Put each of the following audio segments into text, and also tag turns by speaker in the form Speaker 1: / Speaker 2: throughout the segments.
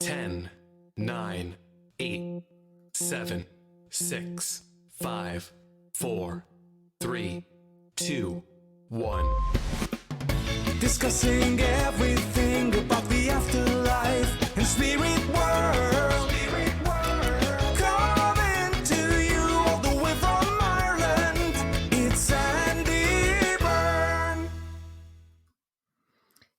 Speaker 1: 10, 9, 8, 7, 6, 5, 4, 3, 2, 1. Discussing everything about the afterlife and spirit world. Coming to you all the way from Ireland, it's Sandie Byrne.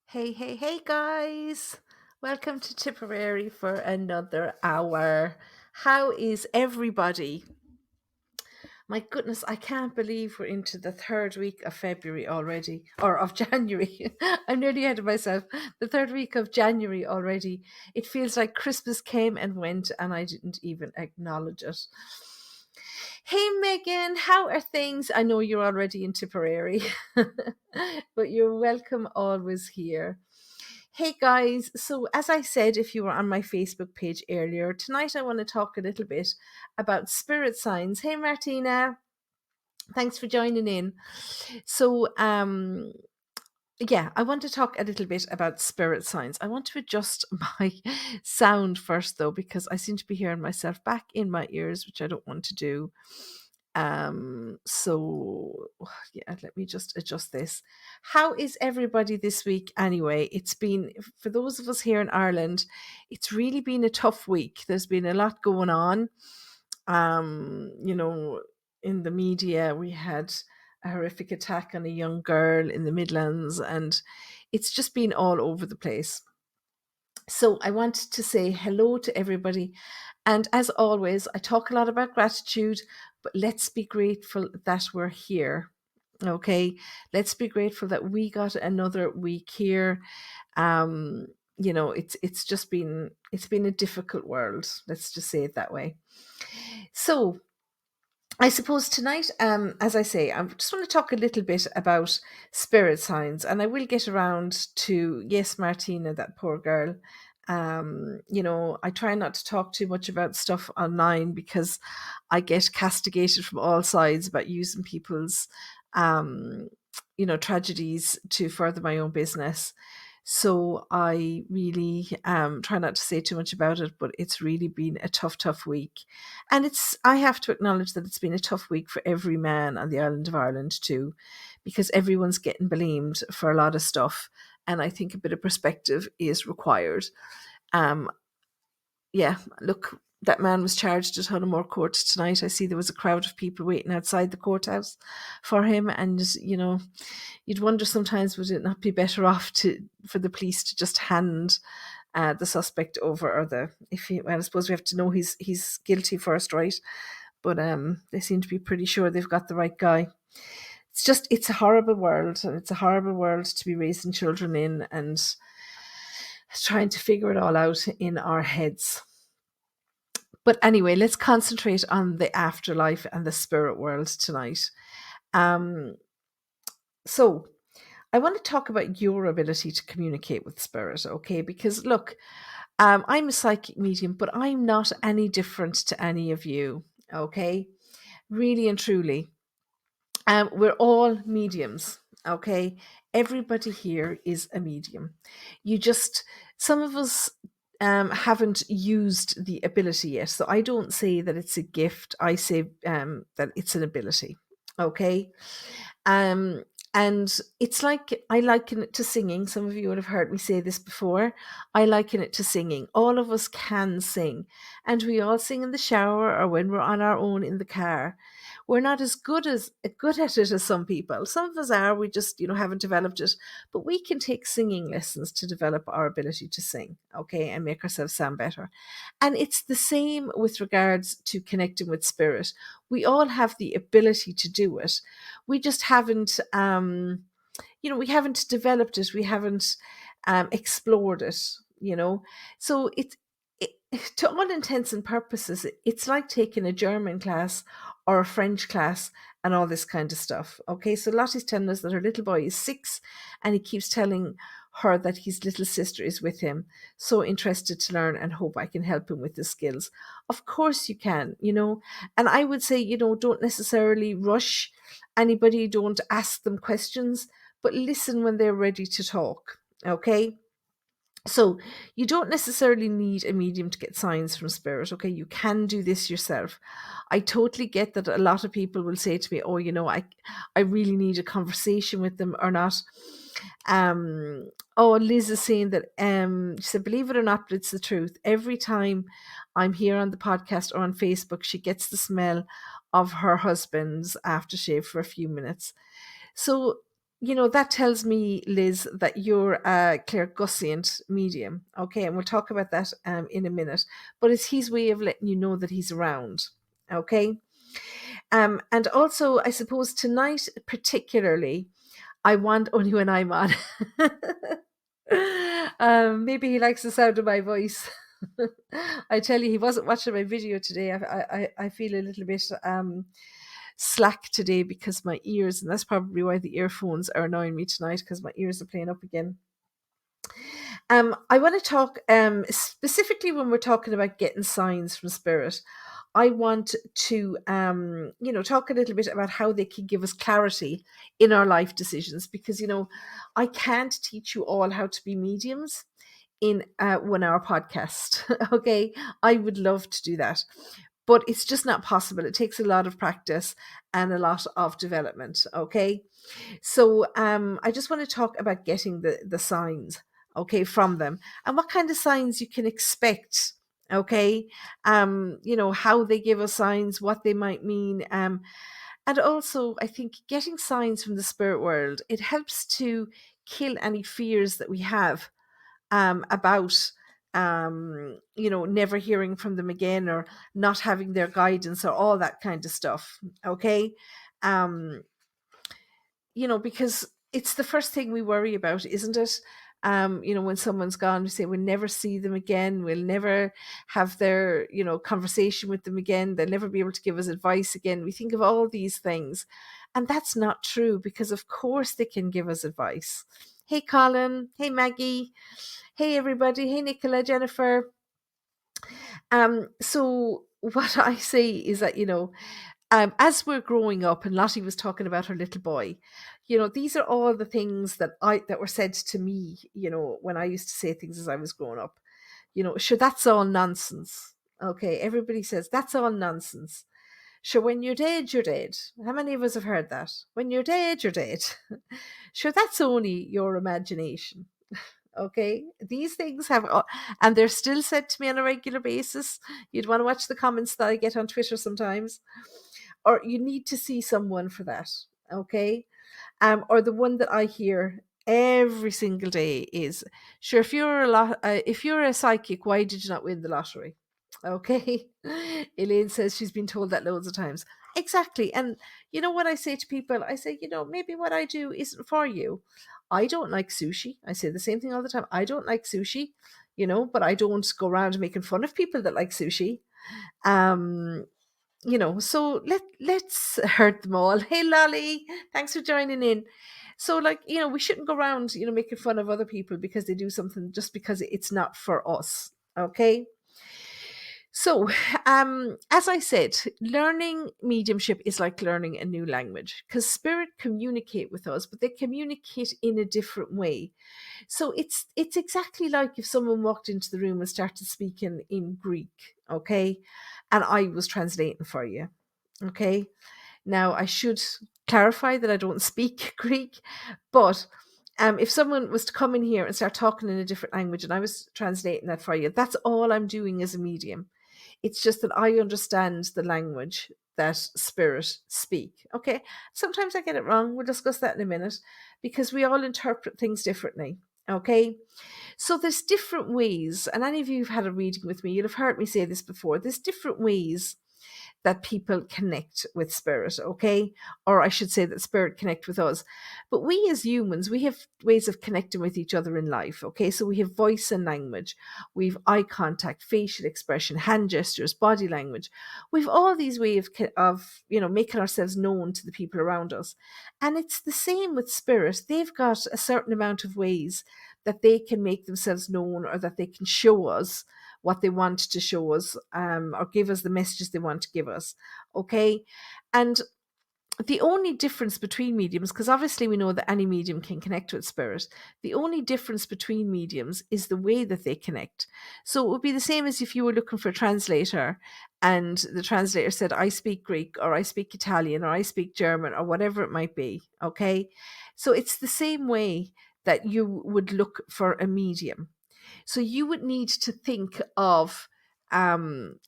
Speaker 2: Hey guys, welcome to Tipperary for another hour. How is everybody? My goodness, I can't believe we're into the third week of February already, or of January. I'm nearly ahead of myself. The third week of January already. It feels like Christmas came and went and I didn't even acknowledge it. Hey Megan, how are things? I know you're already in Tipperary, but you're welcome always here. Hey guys, so as I said, if you were on my Facebook page earlier, tonight I want to talk a little bit about spirit signs. Hey Martina, thanks for joining in. So, yeah, I want to talk a little bit about spirit signs. I want to adjust my sound first though, because I seem to be hearing myself back in my ears, which I don't want to do. So yeah, let me just adjust this. How is everybody this week anyway? It's been, for those of us here in Ireland, it's really been a tough week. There's been a lot going on. You know, in the media we had a horrific attack on a young girl in the Midlands, and it's just been all over the place. So I want to say hello to everybody. And as always, I talk a lot about gratitude, but let's be grateful that we're here. Okay. Let's be grateful that we got another week here. It's just been a difficult world. Let's just say it that way. So I suppose tonight, as I say, I just want to talk a little bit about spirit signs, and I will get around to, yes, Martina, that poor girl. I try not to talk too much about stuff online because I get castigated from all sides about using people's, tragedies to further my own business. So I really try not to say too much about it, but it's really been a tough week. And I have to acknowledge that it's been a tough week for every man on the island of Ireland too, because everyone's getting blamed for a lot of stuff. And I think a bit of perspective is required. Um, yeah, look, that man was charged at Tullamore Court tonight. I see there was a crowd of people waiting outside the courthouse for him. And, you'd wonder sometimes, would it not be better off for the police to just hand the suspect over, or I suppose we have to know he's guilty first, right? But they seem to be pretty sure they've got the right guy. It's a horrible world, and it's a horrible world to be raising children in and trying to figure it all out in our heads. But anyway, let's concentrate on the afterlife and the spirit world tonight. So I want to talk about your ability to communicate with spirit, okay? Because look, I'm a psychic medium, but I'm not any different to any of you, okay? Really and truly. We're all mediums, okay? Everybody here is a medium. Some of us haven't used the ability yet. So I don't say that it's a gift. I say that it's an ability, okay? Um, and it's like, I liken it to singing. Some of you would have heard me say this before. I liken it to singing. All of us can sing, and we all sing in the shower or when we're on our own in the car. We're not as good at it as some people. Some of us are. We just haven't developed it, but we can take singing lessons to develop our ability to sing, okay, and make ourselves sound better. And it's the same with regards to connecting with spirit. We all have the ability to do it. We just haven't, we haven't developed it. We haven't explored it, So to all intents and purposes, it's like taking a German class or a French class and all this kind of stuff. Okay, so Lottie's telling us that her little boy is 6 and he keeps telling her that his little sister is with him. So interested to learn and hope I can help him with the skills. Of course you can, and I would say, don't necessarily rush anybody, don't ask them questions, but listen when they're ready to talk. Okay. So you don't necessarily need a medium to get signs from spirit. Okay, you can do this yourself. I totally get that a lot of people will say to me, "Oh, I really need a conversation with them or not." Oh, Liz is saying that she said, "Believe it or not, but it's the truth. Every time I'm here on the podcast or on Facebook, she gets the smell of her husband's aftershave for a few minutes." So, that tells me, Liz, that you're a clairgusient medium. Okay, and we'll talk about that in a minute. But it's his way of letting you know that he's around. Okay. And also, I suppose tonight, particularly, I want only when I'm on. Maybe he likes the sound of my voice. I tell you, he wasn't watching my video today. I feel a little bit slack today because my ears, and that's probably why the earphones are annoying me tonight because my ears are playing up again. I want to talk specifically when we're talking about getting signs from spirit. I want to, talk a little bit about how they can give us clarity in our life decisions because, I can't teach you all how to be mediums in a 1 hour podcast. Okay. I would love to do that, but it's just not possible. It takes a lot of practice and a lot of development. Okay. So I just want to talk about getting the signs, okay, from them and what kind of signs you can expect. Okay. How they give us signs, what they might mean. And also I think getting signs from the spirit world, it helps to kill any fears that we have about never hearing from them again or not having their guidance or all that kind of stuff. Okay. um because it's the first thing we worry about, isn't it? When someone's gone, we say we'll never see them again, we'll never have their conversation with them again, they'll never be able to give us advice again. We think of all these things, and that's not true, because of course they can give us advice. Hey Colin, hey Maggie, hey everybody, hey Nicola, Jennifer. So what I say is that, as we're growing up, and Lottie was talking about her little boy, these are all the things that were said to me, when I used to say things as I was growing up. Sure, that's all nonsense. Okay, everybody says that's all nonsense. Sure, when you're dead, you're dead. How many of us have heard that? When you're dead, you're dead. Sure, that's only your imagination. Okay, these things have, and they're still said to me on a regular basis. You'd want to watch the comments that I get on Twitter sometimes, or you need to see someone for that. Okay, or the one that I hear every single day is, sure, if you're a psychic, why did you not win the lottery? Okay. Elaine says she's been told that loads of times. Exactly. And what I say to people, I say, maybe what I do isn't for you. I don't like sushi. I say the same thing all the time. I don't like sushi, but I don't go around making fun of people that like sushi. Um, so let's hurt them all. Hey Lolly, thanks for joining in. So, like, we shouldn't go around, making fun of other people because they do something just because it's not for us. Okay. So, as I said, learning mediumship is like learning a new language, because spirit communicate with us, but they communicate in a different way. So it's exactly like if someone walked into the room and started speaking in Greek, okay, and I was translating for you, okay. Now I should clarify that I don't speak Greek, but if someone was to come in here and start talking in a different language and I was translating that for you, that's all I'm doing as a medium. It's just that I understand the language that spirit speak. Okay. Sometimes I get it wrong. We'll discuss that in a minute, because we all interpret things differently. Okay. So there's different ways, and any of you who've had a reading with me, you'll have heard me say this before. There's different ways that people connect with spirit, okay? Or I should say that spirit connect with us. But we as humans, we have ways of connecting with each other in life, okay? So we have voice and language, we've eye contact, facial expression, hand gestures, body language. We've all these ways of making ourselves known to the people around us. And it's the same with spirit. They've got a certain amount of ways that they can make themselves known, or that they can show us what they want to show us, or give us the messages they want to give us. Okay. And the only difference between mediums, because obviously we know that any medium can connect with spirit, the only difference between mediums is the way that they connect. So it would be the same as if you were looking for a translator and the translator said, I speak Greek or I speak Italian or I speak German or whatever it might be. Okay. So it's the same way that you would look for a medium. So you would need to think of um,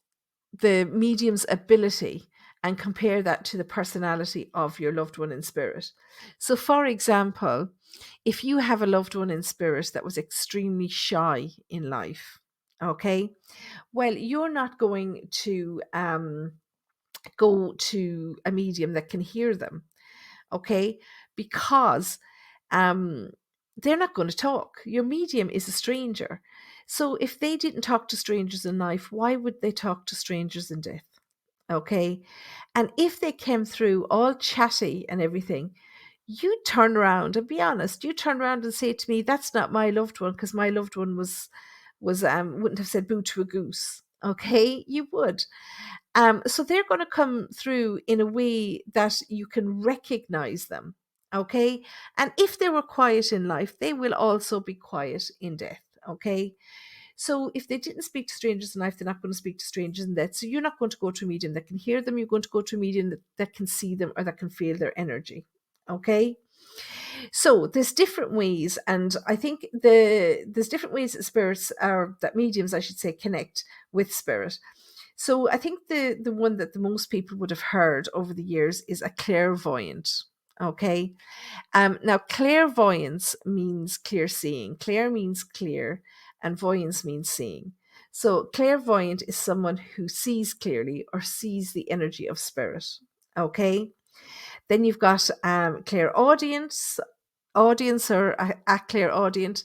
Speaker 2: the medium's ability and compare that to the personality of your loved one in spirit. So, for example, if you have a loved one in spirit that was extremely shy in life, okay, well, you're not going to go to a medium that can hear them, okay, because um, they're not going to talk. Your medium is a stranger. So, if they didn't talk to strangers in life, why would they talk to strangers in death? Okay. And if they came through all chatty and everything, you turn around and be honest, you turn around and say to me, that's not my loved one, because my loved one was wouldn't have said boo to a goose. Okay, you would. So they're going to come through in a way that you can recognize them. Okay. And if they were quiet in life, they will also be quiet in death. Okay. So if they didn't speak to strangers in life, they're not going to speak to strangers in death. So you're not going to go to a medium that can hear them. You're going to go to a medium that can see them or that can feel their energy. Okay. So there's different ways, and I think there's different ways that spirits are that mediums, I should say, connect with spirit. So I think the one that the most people would have heard over the years is a clairvoyant. Okay. Now, clairvoyance means clear seeing. Clair means clear, and voyance means seeing. So, clairvoyant is someone who sees clearly or sees the energy of spirit. Okay. Then you've got clairaudience, audience or a clairaudient.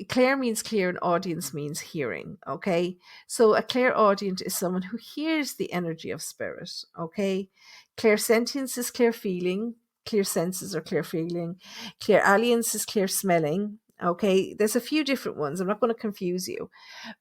Speaker 2: Clair means clear and audience means hearing. Okay. So a clairaudient is someone who hears the energy of spirit. Okay. Clairsentience is clear feeling. Clear senses or clear feeling. Clairalience is clear smelling. Okay. There's a few different ones. I'm not going to confuse you.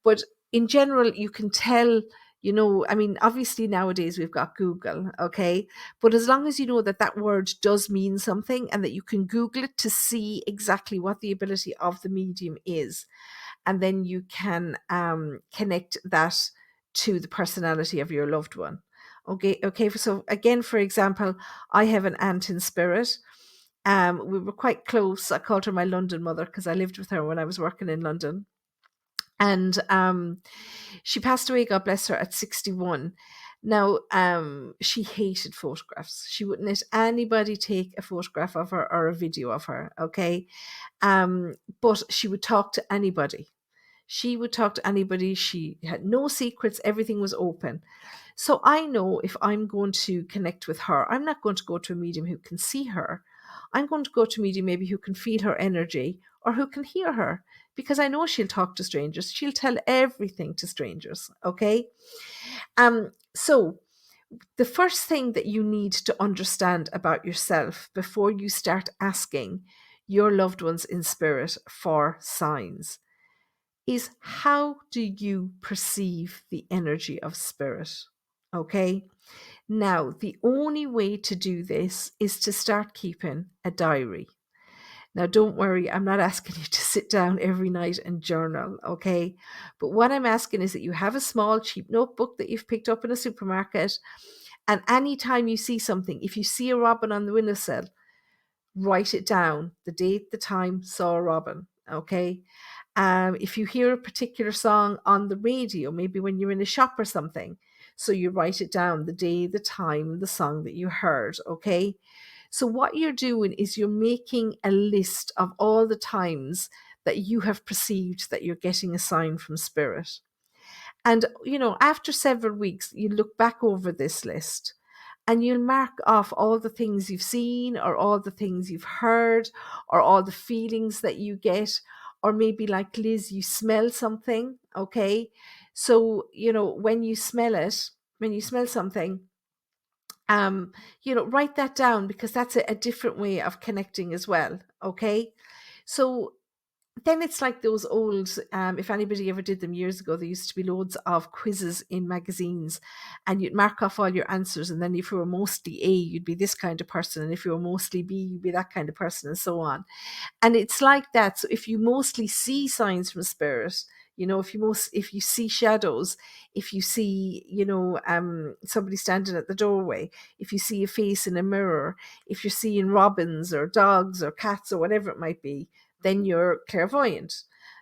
Speaker 2: But in general, you can tell, I mean, obviously nowadays we've got Google, okay? But as long as you know that that word does mean something and that you can Google it to see exactly what the ability of the medium is, and then you can connect that to the personality of your loved one. Okay. So again, for example, I have an aunt in spirit. We were quite close. I called her my London mother because I lived with her when I was working in London. And she passed away, God bless her, at 61. Now, she hated photographs. She wouldn't let anybody take a photograph of her or a video of her, okay? But she would talk to anybody. She would talk to anybody. She had no secrets. Everything was open. So I know if I'm going to connect with her, I'm not going to go to a medium who can see her. I'm going to go to a medium maybe who can feel her energy or who can hear her, because I know she'll talk to strangers. She'll tell everything to strangers. Okay. So the first thing that you need to understand about yourself before you start asking your loved ones in spirit for signs is, how do you perceive the energy of spirit? Okay. Now, the only way to do this is to start keeping a diary. Now, don't worry, I'm not asking you to sit down every night and journal, okay? But what I'm asking is that you have a small, cheap notebook that you've picked up in a supermarket. And anytime you see something, if you see a robin on the windowsill, write it down, the date, the time, saw a robin, okay? If you hear a particular song on the radio, maybe when you're in a shop or something, so you write it down, the day, the time, the song that you heard, okay? So what you're doing is you're making a list of all the times that you have perceived that you're getting a sign from spirit. And, after several weeks, you look back over this list and you'll mark off all the things you've seen or all the things you've heard or all the feelings that you get, or maybe like Liz, you smell something. Okay. So, when you smell it, when you smell something, write that down, because that's a different way of connecting as well. Okay. So then it's like those old, if anybody ever did them years ago, there used to be loads of quizzes in magazines, and you'd mark off all your answers, and then if you were mostly A, you'd be this kind of person, and if you were mostly B, you'd be that kind of person, and so on. And it's like that. So if you mostly see signs from spirit, if you see shadows, if you see, somebody standing at the doorway, if you see a face in a mirror, if you're seeing robins or dogs or cats or whatever it might be, then you're clairvoyant.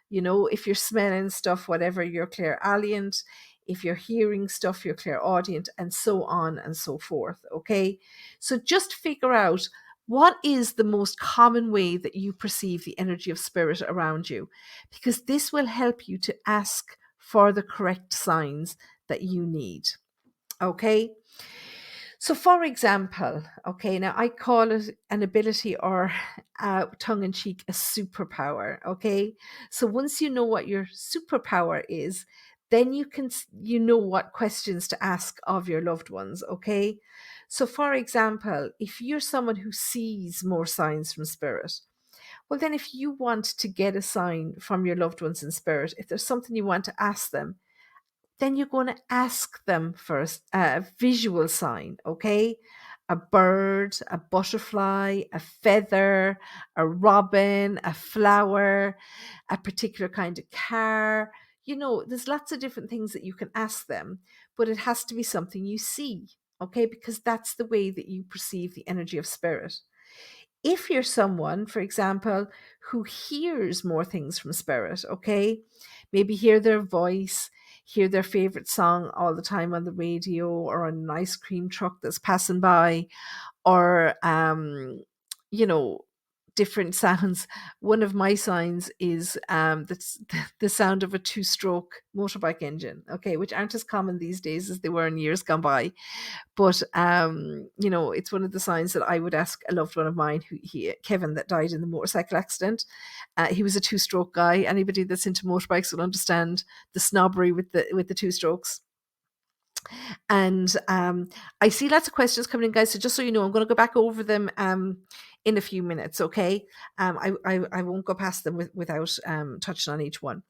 Speaker 2: If you're smelling stuff, whatever, you're clairalient. If you're hearing stuff, you're clairaudient, and so on and so forth. Okay. So just figure out, what is the most common way that you perceive the energy of spirit around you? Because this will help you to ask for the correct signs that you need. Okay. So, for example, okay, now I call it an ability, or tongue in cheek, a superpower. Okay. So, once you know what your superpower is, then you know what questions to ask of your loved ones. Okay. So, for example, if you're someone who sees more signs from spirit, well, then if you want to get a sign from your loved ones in spirit, if there's something you want to ask them, then you're going to ask them first a visual sign, okay? A bird, a butterfly, a feather, a robin, a flower, a particular kind of car. There's lots of different things that you can ask them, but it has to be something you see, okay? Because that's the way that you perceive the energy of spirit. If you're someone, for example, who hears more things from spirit, okay, maybe hear their voice, hear their favorite song all the time on the radio or on an ice cream truck that's passing by, or you know different sounds. One of my signs is that's the sound of a two-stroke motorbike engine, okay, which aren't as common these days as they were in years gone by. But it's one of the signs that I would ask a loved one of mine, Kevin, that died in the motorcycle accident. He was a two-stroke guy. Anybody that's into motorbikes will understand the snobbery with the two strokes. And I see lots of questions coming in, guys. So just so you know, I'm going to go back over them in a few minutes, okay? I won't go past them without touching on each one.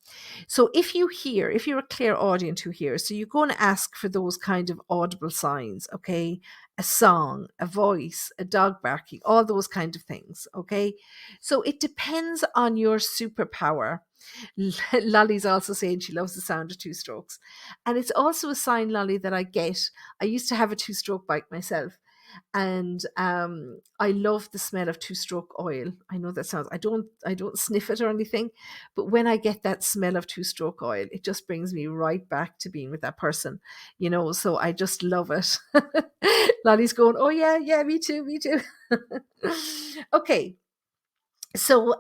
Speaker 2: So if you're a clairaudient who hears, so you're going to ask for those kind of audible signs, okay? A song, a voice, a dog barking, all those kind of things, okay? So it depends on your superpower. Lolly's also saying she loves the sound of two strokes. And it's also a sign, Lolly, that I get. I used to have a two-stroke bike myself, and I love the smell of two-stroke oil. I know that sounds, I don't sniff it or anything, but when I get that smell of two-stroke oil, it just brings me right back to being with that person, so I just love it. Lolly's going, oh yeah, me too. Okay. So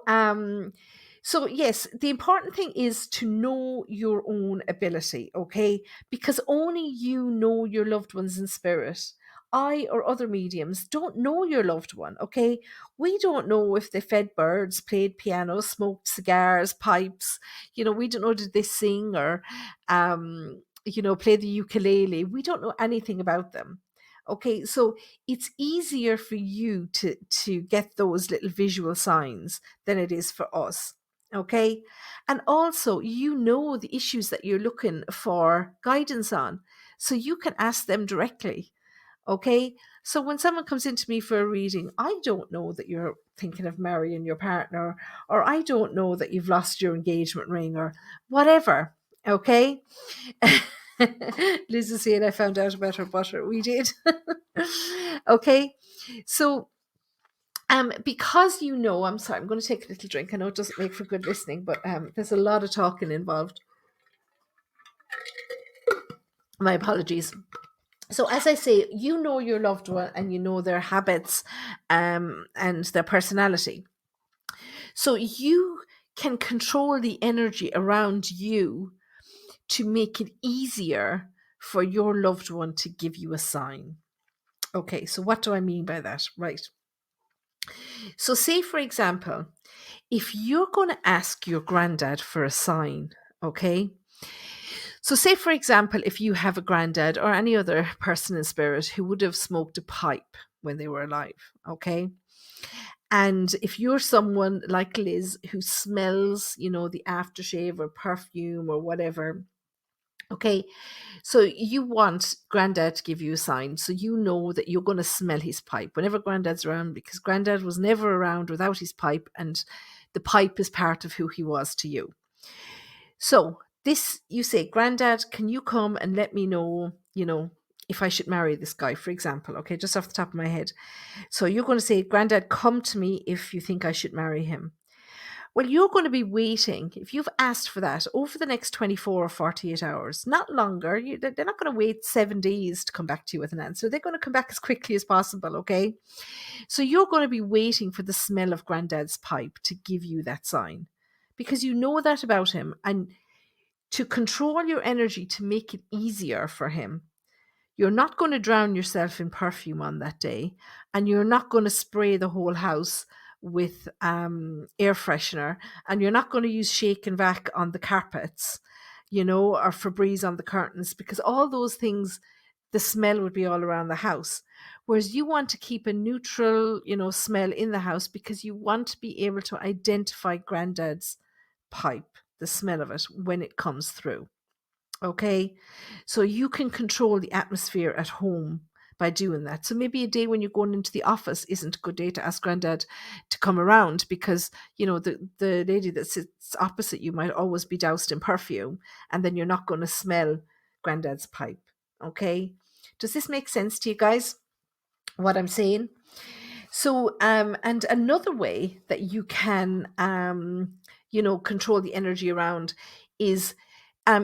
Speaker 2: yes, the important thing is to know your own ability, okay? Because only you know your loved ones in spirit. I or other mediums don't know your loved one, okay? We don't know if they fed birds, played piano, smoked cigars, pipes. We don't know, did they sing or play the ukulele. We don't know anything about them. Okay, so it's easier for you to get those little visual signs than it is for us. Okay, and also the issues that you're looking for guidance on, so you can ask them directly. Okay, so when someone comes into me for a reading, I don't know that you're thinking of marrying your partner, or I don't know that you've lost your engagement ring, or whatever. Okay. Liz is saying I found out about her butter. We did. Okay. So because I'm sorry, I'm going to take a little drink. I know it doesn't make for good listening, but there's a lot of talking involved. My apologies. So as I say, your loved one and their habits and their personality. So you can control the energy around you to make it easier for your loved one to give you a sign. Okay, so what do I mean by that? Right. So say, for example, if you're going to ask your granddad for a sign, okay? So say, for example, if you have a granddad or any other person in spirit who would have smoked a pipe when they were alive, okay? And if you're someone like Liz who smells, the aftershave or perfume or whatever, okay, so you want Granddad to give you a sign, so you know that you're going to smell his pipe whenever Granddad's around, because Granddad was never around without his pipe, and the pipe is part of who he was to you. So this, you say, Granddad, can you come and let me know, if I should marry this guy, for example, okay, just off the top of my head. So you're going to say, Granddad, come to me if you think I should marry him. Well, you're going to be waiting, if you've asked for that, over the next 24 or 48 hours, not longer. They're not going to wait 7 days to come back to you with an answer. They're going to come back as quickly as possible, okay? So you're going to be waiting for the smell of Granddad's pipe to give you that sign, because you know that about him. And to control your energy to make it easier for him, you're not going to drown yourself in perfume on that day, and you're not going to spray the whole house with air freshener, and you're not going to use shake and vac on the carpets, or Febreze on the curtains, because all those things, the smell would be all around the house. Whereas you want to keep a neutral, smell in the house, because you want to be able to identify Granddad's pipe, the smell of it when it comes through. Okay, so you can control the atmosphere at home by doing that. So maybe a day when you're going into the office isn't a good day to ask Granddad to come around, because the lady that sits opposite you might always be doused in perfume, and then you're not going to smell Granddad's pipe. Okay, does this make sense to you guys, what I'm saying? So, and another way that you can, control the energy around is,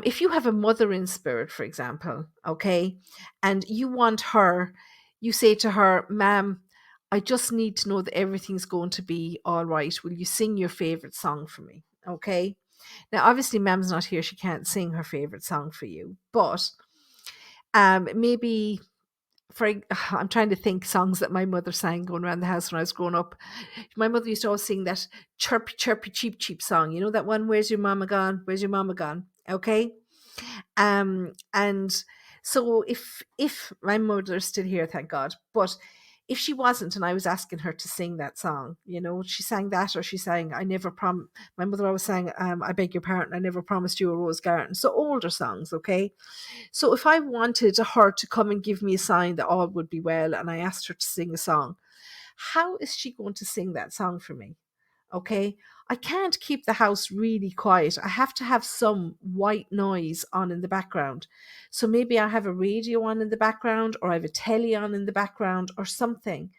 Speaker 2: if you have a mother in spirit, for example, okay, and you want her, you say to her, Ma'am, I just need to know that everything's going to be all right. Will you sing your favorite song for me? Okay. Now, obviously, Mam's not here. She can't sing her favorite song for you, but maybe I'm trying to think songs that my mother sang going around the house when I was growing up. My mother used to always sing that chirpy, chirpy, cheep, cheep song. You know that one, Where's Your Mama Gone? Where's Your Mama Gone? Okay. And so if my mother's still here, thank God, but if she wasn't and I was asking her to sing that song, she sang that, or she sang, my mother always sang, I beg your pardon, I never promised you a rose garden. So older songs, okay? So if I wanted her to come and give me a sign that all would be well, and I asked her to sing a song, how is she going to sing that song for me? Okay. I can't keep the house really quiet. I have to have some white noise on in the background. So maybe I have a radio on in the background, or I have a telly on in the background, or something.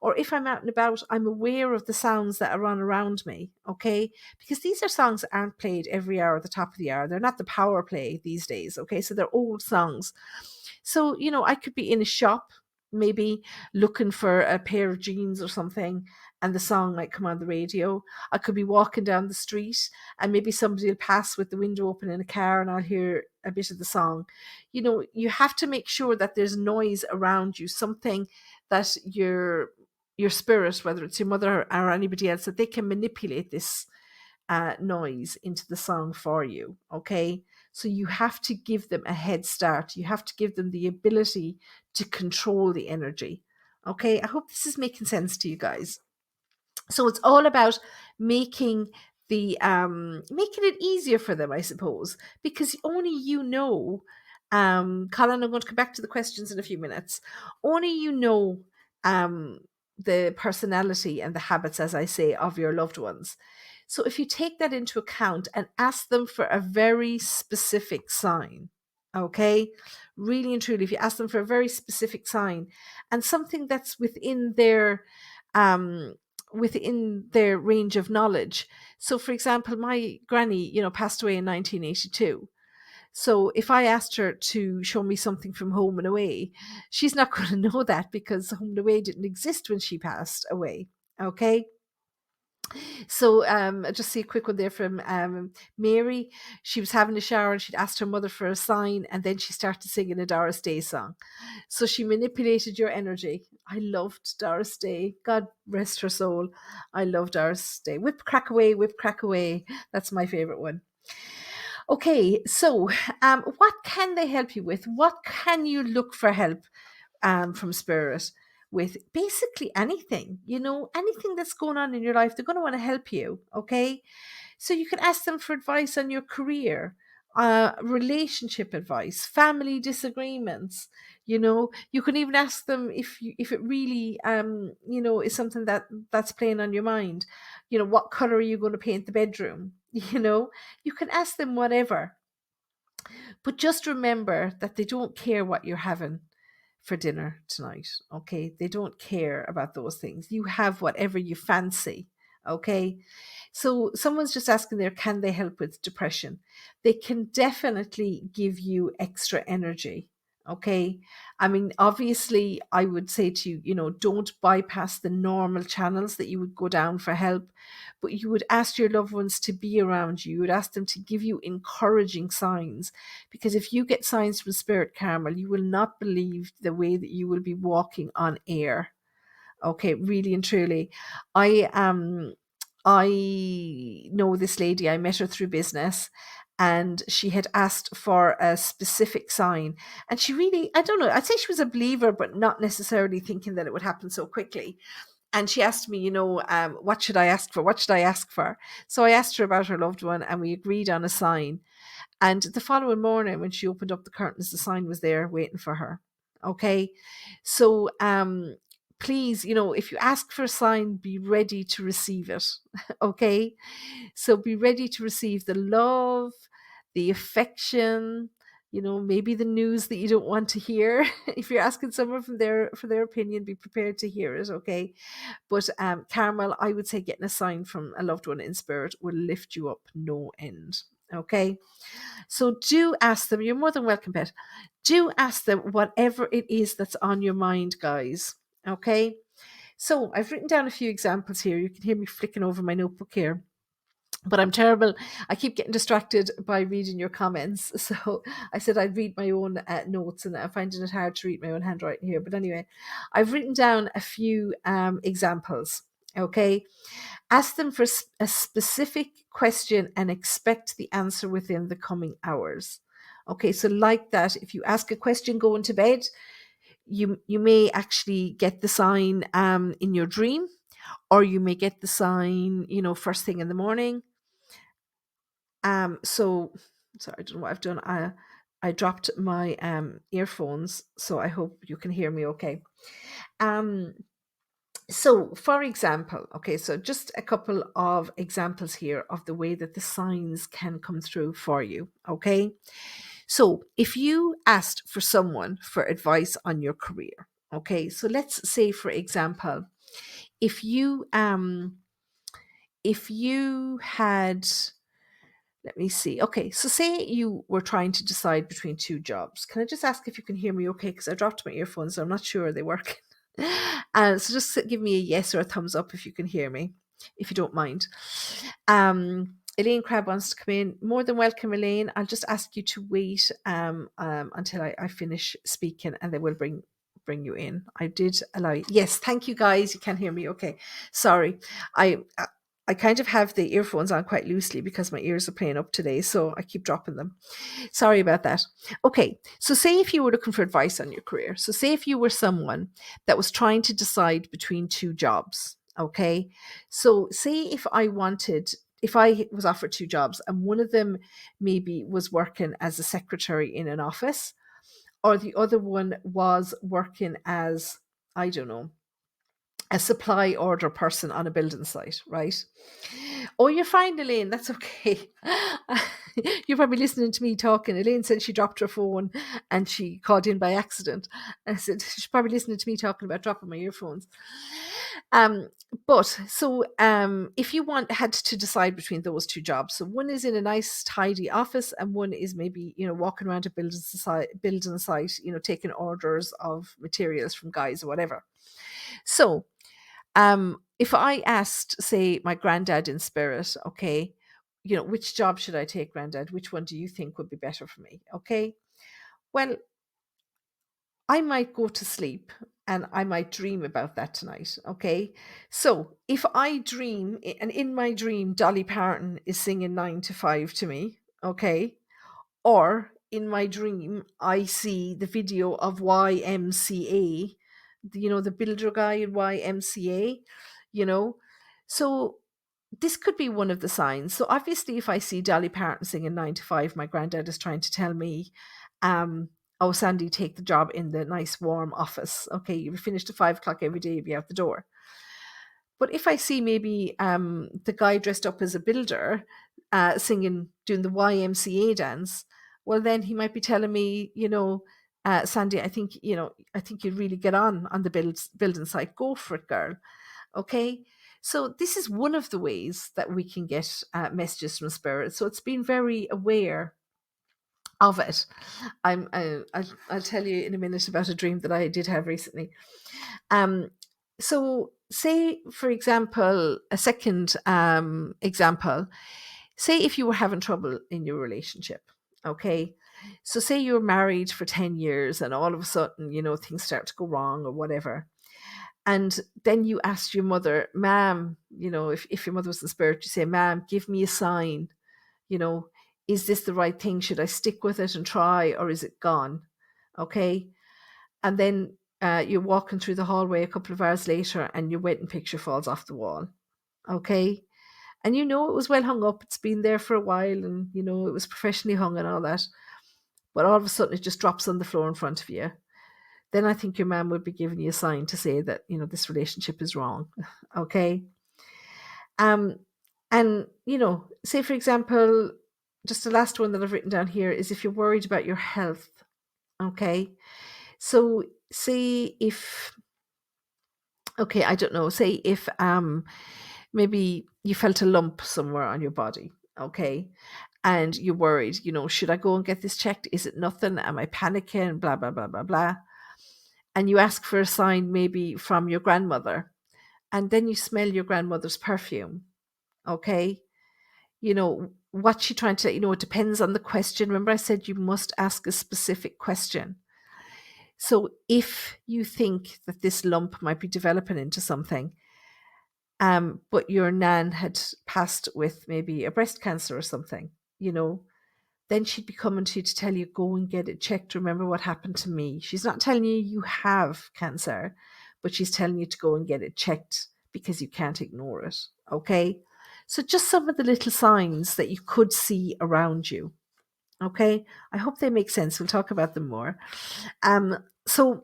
Speaker 2: Or if I'm out and about, I'm aware of the sounds that are on around me. Okay. Because these are songs that aren't played every hour at the top of the hour. They're not the power play these days. Okay. So they're old songs. So, I could be in a shop, maybe looking for a pair of jeans or something, and the song might come on the radio. I could be walking down the street, and maybe somebody will pass with the window open in a car, and I'll hear a bit of the song. You have to make sure that there's noise around you, something that your spirit, whether it's your mother or anybody else, that they can manipulate this noise into the song for you. Okay. So you have to give them a head start. You have to give them the ability to control the energy. Okay. I hope this is making sense to you guys. So it's all about making making it easier for them, I suppose, because only Colin, I'm going to come back to the questions in a few minutes. Only um the personality and the habits, as I say, of your loved ones. So if you take that into account and ask them for a very specific sign, okay, really and truly, if you ask them for a very specific sign and something that's um within their range of knowledge. So for example, my granny, passed away in 1982. So if I asked her to show me something from Home and Away, she's not going to know that, because Home and Away didn't exist when she passed away. Okay. So I just see a quick one there from Mary. She was having a shower and she'd asked her mother for a sign, and then she started singing a Doris Day song. So she manipulated your energy. I loved Doris Day. God rest her soul. I love Doris Day. Whip crack away, whip crack away. That's my favorite one. Okay, so what can they help you with? What can you look for help from spirit with basically anything, anything that's going on in your life. They're going to want to help you. Okay. So you can ask them for advice on your career, relationship advice, family disagreements. You can even ask them if it really is something that's playing on your mind. What color are you going to paint the bedroom? You can ask them whatever, but just remember that they don't care what you're having for dinner tonight. Okay, they don't care about those things. You have whatever you fancy. Okay, so someone's just asking there, can they help with depression? They can definitely give you extra energy. Okay. I mean, obviously, I would say to you, don't bypass the normal channels that you would go down for help, but you would ask your loved ones to be around you. You would ask them to give you encouraging signs, because if you get signs from Spirit, Carmel, you will not believe the way that you will be walking on air. Okay, really and truly. I know this lady. I met her through business, and she had asked for a specific sign. And she really, I don't know, I'd say she was a believer, but not necessarily thinking that it would happen so quickly. And she asked me, what should I ask for? What should I ask for? So I asked her about her loved one, and we agreed on a sign. And the following morning, when she opened up the curtains, the sign was there waiting for her. Okay. So please, if you ask for a sign, be ready to receive it. Okay. So be ready to receive the love, the affection, maybe the news that you don't want to hear. If you're asking someone for their opinion, be prepared to hear it. Okay. But Carmel, I would say getting a sign from a loved one in spirit will lift you up no end. Okay. So do ask them. You're more than welcome, Pet. Do ask them whatever it is that's on your mind, guys. Okay. So I've written down a few examples here. You can hear me flicking over my notebook here. But I'm terrible. I keep getting distracted by reading your comments. So I said I'd read my own notes, and I'm finding it hard to read my own handwriting here. But anyway, I've written down a few examples. Okay. Ask them for a specific question and expect the answer within the coming hours. Okay, so like that, if you ask a question going to bed, you may actually get the sign in your dream, or you may get the sign, first thing in the morning. So sorry, I don't know what I've done. I dropped my earphones, so I hope you can hear me okay. So, for example, okay, so just a couple of examples here of the way that the signs can come through for you, okay? So, if you asked for someone for advice on your career, okay, so let's say, for example, if you had, let me see. Okay, so say you were trying to decide between two jobs. Can I just ask if you can hear me okay? Because I dropped my earphones, so I'm not sure they work. So just give me a yes or a thumbs up if you can hear me, if you don't mind. Elaine Crab wants to come in. More than welcome, Elaine. I'll just ask you to wait until I finish speaking, and then we'll bring you in. I did allow you. Yes, thank you, guys. You can hear me okay. Sorry. I kind of have the earphones on quite loosely because my ears are playing up today, so I keep dropping them. Sorry about that. Okay, so say if you were looking for advice on your career. So say if you were someone that was trying to decide between two jobs. Okay, so say if I was offered two jobs, and one of them maybe was working as a secretary in an office, or the other one was working as, I don't know, a supply order person on a building site, right? Oh, you're fine, Elaine. That's okay. You're probably listening to me talking. Elaine said she dropped her phone and she called in by accident. I said she's probably listening to me talking about dropping my earphones. But so if you had to decide between those two jobs, so one is in a nice tidy office, and one is maybe walking around a building site, taking orders of materials from guys or whatever. So if I asked, say, my granddad in spirit, okay, which job should I take, granddad? Which one do you think would be better for me? Okay. Well, I might go to sleep and I might dream about that tonight. Okay. So if I dream, and in my dream, Dolly Parton is singing 9 to 5 to me, okay, or in my dream, I see the video of YMCA the builder guy in YMCA, you know. So this could be one of the signs. So obviously, if I see Dolly Parton singing 9 to 5, my granddad is trying to tell me, oh, Sandy, take the job in the nice warm office. Okay, you'll finish at 5 o'clock every day, you'll be out the door. But if I see maybe the guy dressed up as a builder singing, doing the YMCA dance, well, then he might be telling me, Sandy, I think you'd really get on the building site. Go for it, girl. Okay. So this is one of the ways that we can get messages from spirit. So it's being very aware of it. I'll tell you in a minute about a dream that I did have recently. Um, so say, for example, a second example, say if you were having trouble in your relationship, okay? So say you're married for 10 years and all of a sudden, things start to go wrong or whatever. And then you ask your mother, ma'am, if your mother was in spirit, you say, ma'am, give me a sign, you know, is this the right thing? Should I stick with it and try, or is it gone? Okay. And then you're walking through the hallway a couple of hours later and your wedding picture falls off the wall. Okay. And it was well hung up. It's been there for a while and, it was professionally hung and all that. But all of a sudden it just drops on the floor in front of you. Then I think your mom would be giving you a sign to say that, this relationship is wrong. Okay. Um, and, say for example, just the last one that I've written down here is if you're worried about your health. Okay. So say if, okay, I don't know, say if maybe you felt a lump somewhere on your body. Okay. And you're worried, should I go and get this checked? Is it nothing? Am I panicking? Blah, blah, blah, blah, blah. And you ask for a sign maybe from your grandmother. And then you smell your grandmother's perfume. Okay. What's she trying to, it depends on the question. Remember, I said you must ask a specific question. So if you think that this lump might be developing into something, but your nan had passed with maybe a breast cancer or something, then she'd be coming to you to tell you, go and get it checked. Remember what happened to me. She's not telling you you have cancer, but she's telling you to go and get it checked because you can't ignore it. Okay. So just some of the little signs that you could see around you. Okay. I hope they make sense. We'll talk about them more. So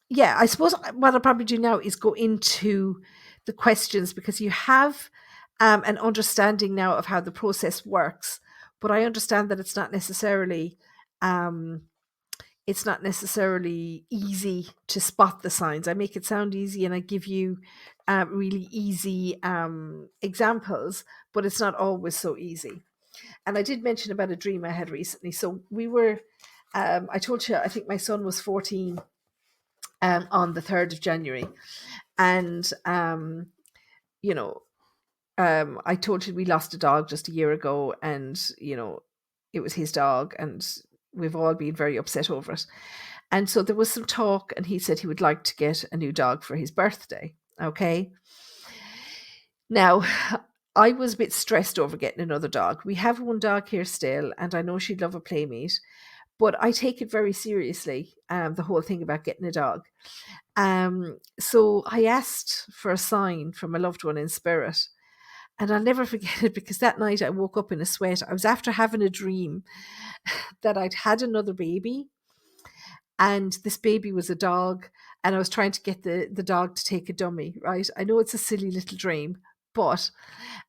Speaker 2: yeah, I suppose what I'll probably do now is go into the questions because you have an understanding now of how the process works. But I understand that it's not necessarily easy to spot the signs. I make it sound easy and I give you really easy examples, but it's not always so easy. And I did mention about a dream I had recently. So we were, I told you, I think my son was 14 on the 3rd of January. And, I told you we lost a dog just a year ago and, it was his dog and we've all been very upset over it. And so there was some talk and he said he would like to get a new dog for his birthday. Okay. Now, I was a bit stressed over getting another dog. We have one dog here still and I know she'd love a playmate, but I take it very seriously, the whole thing about getting a dog. So I asked for a sign from a loved one in spirit. And I'll never forget it because that night I woke up in a sweat. I was after having a dream that I'd had another baby and this baby was a dog and I was trying to get the dog to take a dummy, right? I know it's a silly little dream, but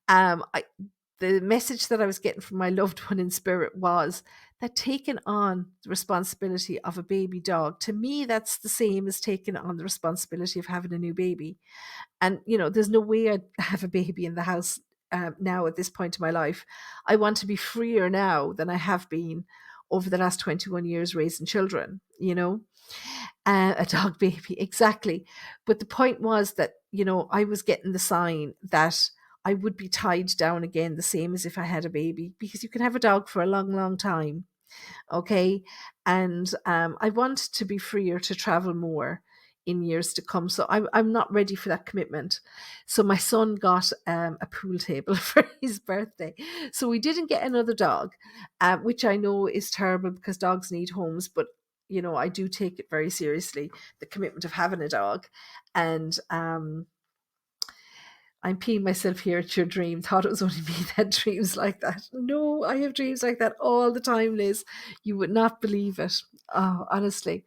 Speaker 2: the message that I was getting from my loved one in spirit was that taking on the responsibility of a baby dog, to me, that's the same as taking on the responsibility of having a new baby. And, there's no way I'd have a baby in the house now at this point in my life. I want to be freer now than I have been over the last 21 years raising children, a dog baby, exactly. But the point was that, I was getting the sign that I would be tied down again, the same as if I had a baby, because you can have a dog for a long, long time. Okay. And I want to be freer to travel more in years to come. So I'm not ready for that commitment. So my son got a pool table for his birthday. So we didn't get another dog, which I know is terrible because dogs need homes. But I do take it very seriously, the commitment of having a dog. And I'm peeing myself here at your dream. Thought it was only me that dreams like that. No, I have dreams like that all the time, Liz. You would not believe it. Oh, honestly.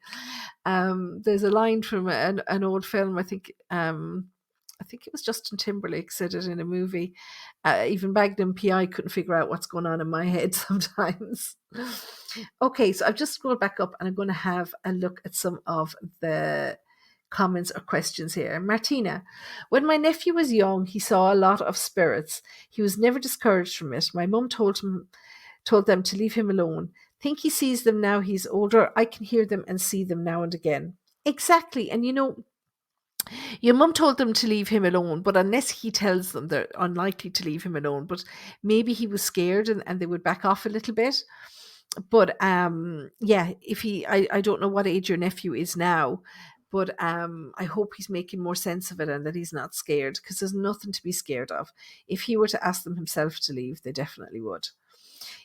Speaker 2: There's a line from an old film. I think it was Justin Timberlake said it in a movie. Even Magnum PI couldn't figure out what's going on in my head sometimes. Okay, so I've just scrolled back up and I'm going to have a look at some of the comments or questions here. Martina, when my nephew was young, he saw a lot of spirits. He was never discouraged from it. My mum told them to leave him alone. Think he sees them now he's older. I can hear them and see them now and again. Exactly. And your mum told them to leave him alone, but unless he tells them, they're unlikely to leave him alone. But maybe he was scared and they would back off a little bit. But yeah, if I don't know what age your nephew is now, but I hope he's making more sense of it and that he's not scared, because there's nothing to be scared of. If he were to ask them himself to leave, they definitely would.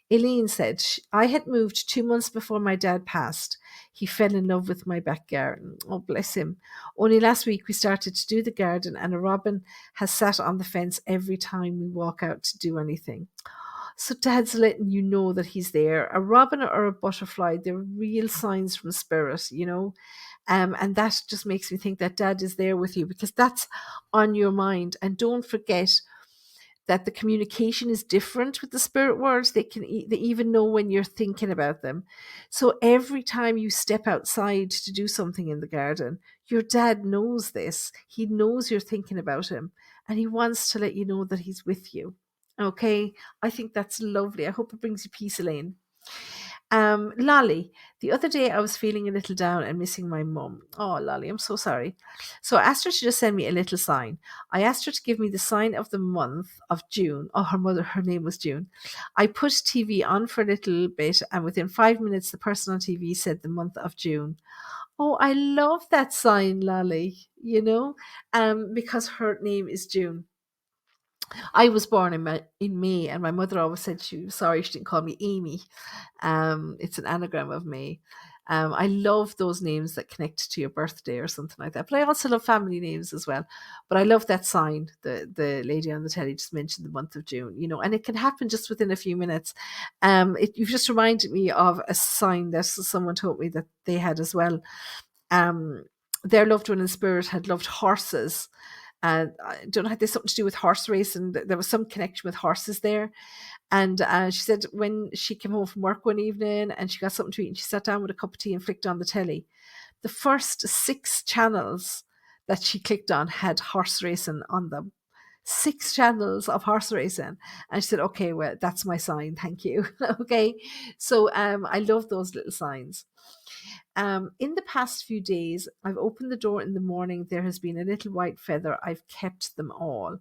Speaker 2: Elaine said, I had moved 2 months before my dad passed. He fell in love with my back garden. Oh, bless him. Only last week we started to do the garden, and a robin has sat on the fence every time we walk out to do anything. So dad's letting you know that he's there. A robin or a butterfly, they're real signs from spirit. And that just makes me think that dad is there with you, because that's on your mind. And don't forget that the communication is different with the spirit worlds. They even know when you're thinking about them. So every time you step outside to do something in the garden, your dad knows this. He knows you're thinking about him, and he wants to let you know that he's with you. Okay, I think that's lovely. I hope it brings you peace, Elaine. Lolly, the other day I was feeling a little down and missing my mum. Oh, Lolly, I'm so sorry. So I asked her to just send me a little sign. I asked her to give me the sign of the month of June. Oh, her name was June. I put TV on for a little bit, and within 5 minutes, the person on TV said the month of June. Oh, I love that sign, Lolly, because her name is June. I was born in May, and my mother always said she was sorry she didn't call me Amy. It's an anagram of May. I love those names that connect to your birthday or something like that. But I also love family names as well. But I love that sign. The lady on the telly just mentioned the month of June, and it can happen just within a few minutes. You've just reminded me of a sign that someone told me that they had as well. Their loved one in spirit had loved horses. I don't know, had this something to do with horse racing? There was some connection with horses there. And she said when she came home from work one evening and she got something to eat, and she sat down with a cup of tea and flicked on the telly. The first 6 channels that she clicked on had horse racing on them. 6 channels of horse racing. And she said, okay, well, that's my sign. Thank you. Okay. So I love those little signs. In the past few days, I've opened the door in the morning. There has been a little white feather. I've kept them all.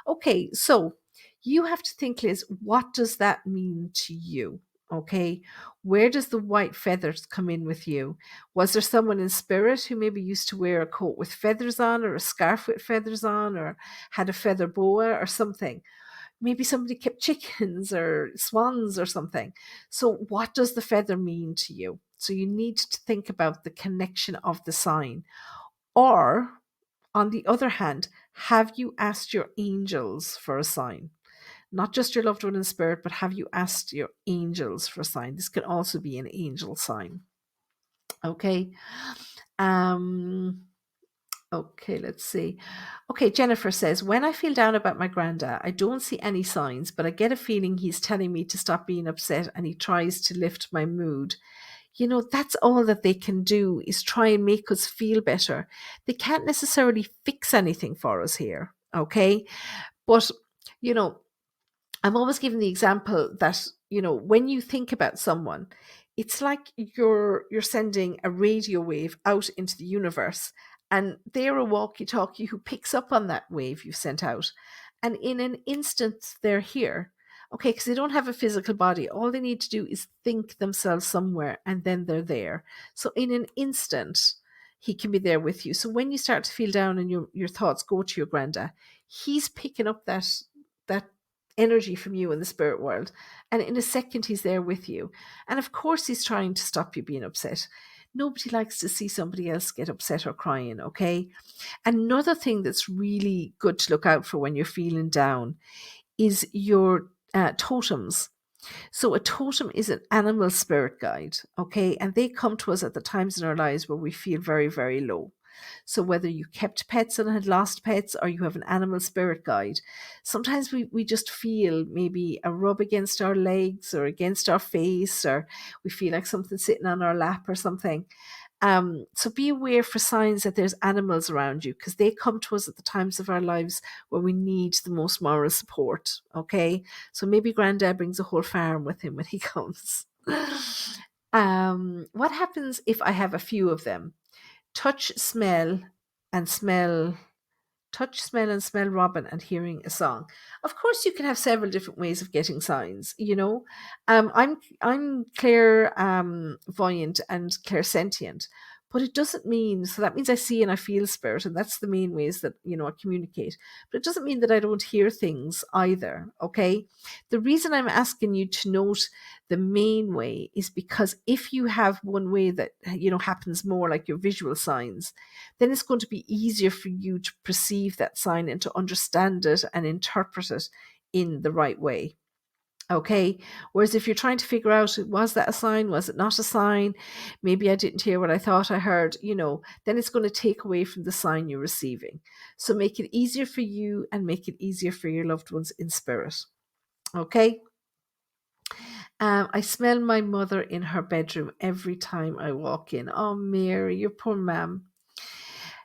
Speaker 2: Okay, so you have to think, Liz, what does that mean to you? Okay, where does the white feathers come in with you? Was there someone in spirit who maybe used to wear a coat with feathers on, or a scarf with feathers on, or had a feather boa or something? Maybe somebody kept chickens or swans or something. So what does the feather mean to you? So you need to think about the connection of the sign. Or, on the other hand, have you asked your angels for a sign? Not just your loved one in spirit, but have you asked your angels for a sign? This can also be an angel sign. Okay. Okay, let's see. Okay, Jennifer says, when I feel down about my granddad, I don't see any signs, but I get a feeling he's telling me to stop being upset, and he tries to lift my mood. That's all that they can do, is try and make us feel better. They can't necessarily fix anything for us here. Okay. But, you know, I'm always giving the example that, when you think about someone, it's like you're sending a radio wave out into the universe, and they're a walkie-talkie who picks up on that wave you've sent out. And in an instant, they're here. Okay, because they don't have a physical body. All they need to do is think themselves somewhere, and then they're there. So in an instant, he can be there with you. So when you start to feel down and your thoughts go to your granddad, he's picking up that energy from you in the spirit world, and in a second he's there with you. And of course he's trying to stop you being upset. Nobody likes to see somebody else get upset or crying, okay? Another thing that's really good to look out for when you're feeling down is your totems. So a totem is an animal spirit guide, okay? And they come to us at the times in our lives where we feel very, very low. So whether you kept pets and had lost pets or you have an animal spirit guide, sometimes we just feel maybe a rub against our legs or against our face, or we feel like something sitting on our lap or something. So be aware for signs that there's animals around you, because they come to us at the times of our lives where we need the most moral support. Okay. So maybe Granddad brings a whole farm with him when he comes. What happens if I have a few of them? Touch, and smell smell, and smell robin and hearing a song. Of course, you can have several different ways of getting signs. I'm clair voyant and clairsentient, but it doesn't mean, so that means I see and I feel spirit, and that's the main ways that I communicate. But it doesn't mean that I don't hear things either. Okay, the reason I'm asking you to note the main way is because if you have one way that happens more, like your visual signs, then it's going to be easier for you to perceive that sign and to understand it and interpret it in the right way. Okay. Whereas if you're trying to figure out, was that a sign? Was it not a sign? Maybe I didn't hear what I thought I heard, then it's going to take away from the sign you're receiving. So make it easier for you and make it easier for your loved ones in spirit. Okay. I smell my mother in her bedroom every time I walk in. Oh, Mary, your poor ma'am.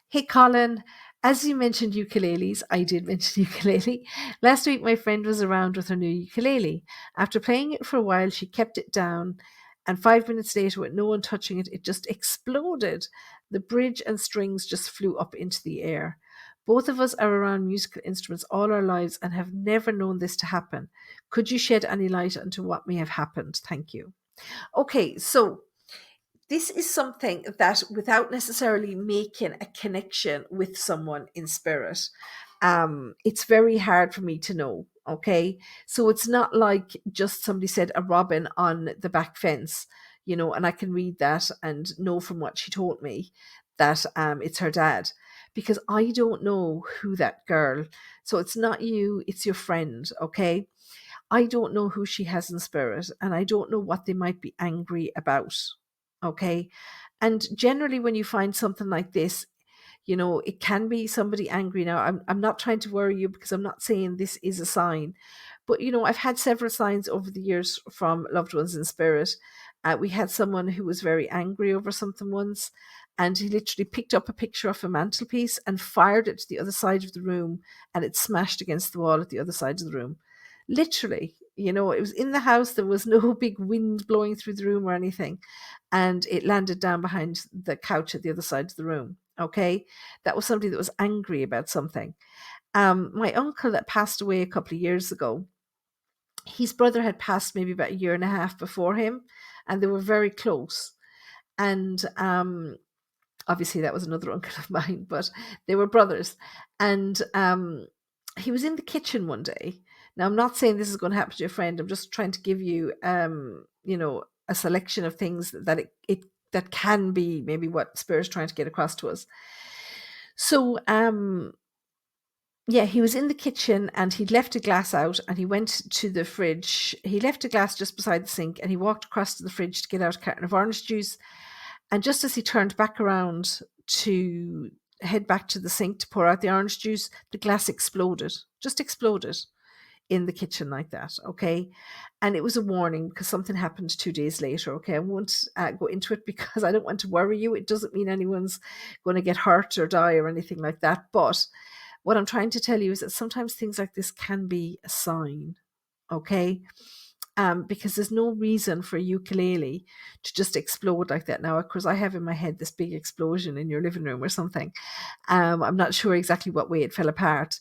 Speaker 2: Hey, Colin, as you mentioned ukuleles, I did mention ukulele. Last week, my friend was around with her new ukulele. After playing it for a while, she kept it down, and 5 minutes later, with no one touching it, it just exploded. The bridge and strings just flew up into the air. Both of us are around musical instruments all our lives and have never known this to happen. Could you shed any light onto what may have happened? Thank you. Okay, so this is something that, without necessarily making a connection with someone in spirit, it's very hard for me to know. Okay, so it's not like just somebody said a robin on the back fence, and I can read that and know from what she told me that it's her dad, because I don't know who that girl. So it's not you, it's your friend. Okay, I don't know who she has in spirit, and I don't know what they might be angry about. Okay. And generally, when you find something like this, it can be somebody angry. Now, I'm not trying to worry you, because I'm not saying this is a sign, but I've had several signs over the years from loved ones in spirit. We had someone who was very angry over something once, and he literally picked up a picture off a mantelpiece and fired it to the other side of the room, and it smashed against the wall at the other side of the room. Literally, it was in the house. There was no big wind blowing through the room or anything, and it landed down behind the couch at the other side of the room. Okay, that was somebody that was angry about something. My uncle that passed away a couple of years ago, his brother had passed maybe about a year and a half before him, and they were very close. And obviously that was another uncle of mine, but they were brothers. And he was in the kitchen one day. Now, I'm not saying this is going to happen to your friend. I'm just trying to give you, a selection of things that it that can be maybe what Spirit's trying to get across to us. So, yeah, he was in the kitchen and he'd left a glass out, and he went to the fridge. He left a glass just beside the sink, and he walked across to the fridge to get out a carton of orange juice. And just as he turned back around to head back to the sink to pour out the orange juice, the glass exploded, just exploded in the kitchen like that. Okay. And it was a warning, because something happened 2 days later. Okay. I won't go into it because I don't want to worry you. It doesn't mean anyone's going to get hurt or die or anything like that. But what I'm trying to tell you is that sometimes things like this can be a sign. Okay. Because there's no reason for a ukulele to just explode like that. Now, of course, I have in my head this big explosion in your living room or something. I'm not sure exactly what way it fell apart,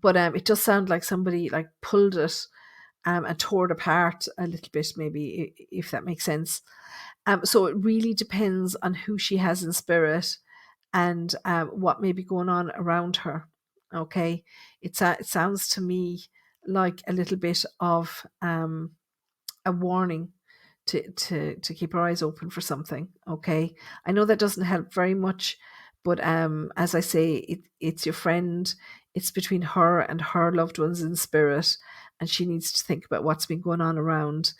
Speaker 2: but it does sound like somebody like pulled it and tore it apart a little bit, maybe, if that makes sense. So it really depends on who she has in spirit and what may be going on around her. Okay, it sounds to me like a little bit of a warning to keep her eyes open for something. Okay, I know that doesn't help very much, but as I say, it's your friend. It's between her and her loved ones in spirit, and she needs to think about what's been going on around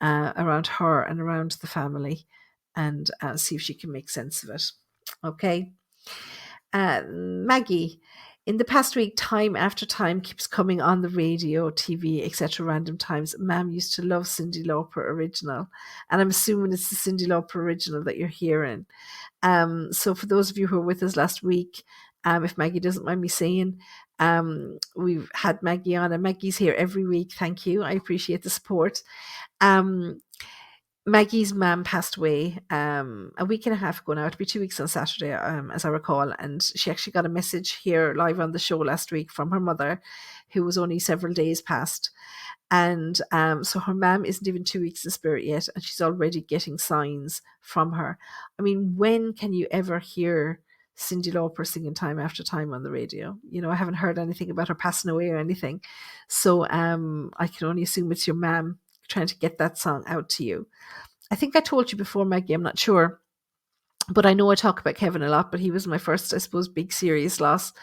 Speaker 2: her and around the family, and see if she can make sense of it. Okay. Maggie, in the past week, time after time keeps coming on the radio, TV, etc. random times. Ma'am used to love Cyndi Lauper original, and I'm assuming it's the Cyndi Lauper original that you're hearing. So for those of you who were with us last week, if Maggie doesn't mind me saying, we've had Maggie on, and Maggie's here every week. Thank you. I appreciate the support. Um, Maggie's mum passed away a week and a half ago now. It'll be 2 weeks on Saturday, as I recall. And she actually got a message here live on the show last week from her mother, who was only several days past. And so her mum isn't even 2 weeks in spirit yet, and she's already getting signs from her. I mean, when can you ever hear Cyndi Lauper singing time after time on the radio? You know, I haven't heard anything about her passing away or anything. So I can only assume it's your mum trying to get that song out to you. I think I told you before, Maggie, I'm not sure, but I know I talk about Kevin a lot, but he was my first, I suppose, big serious loss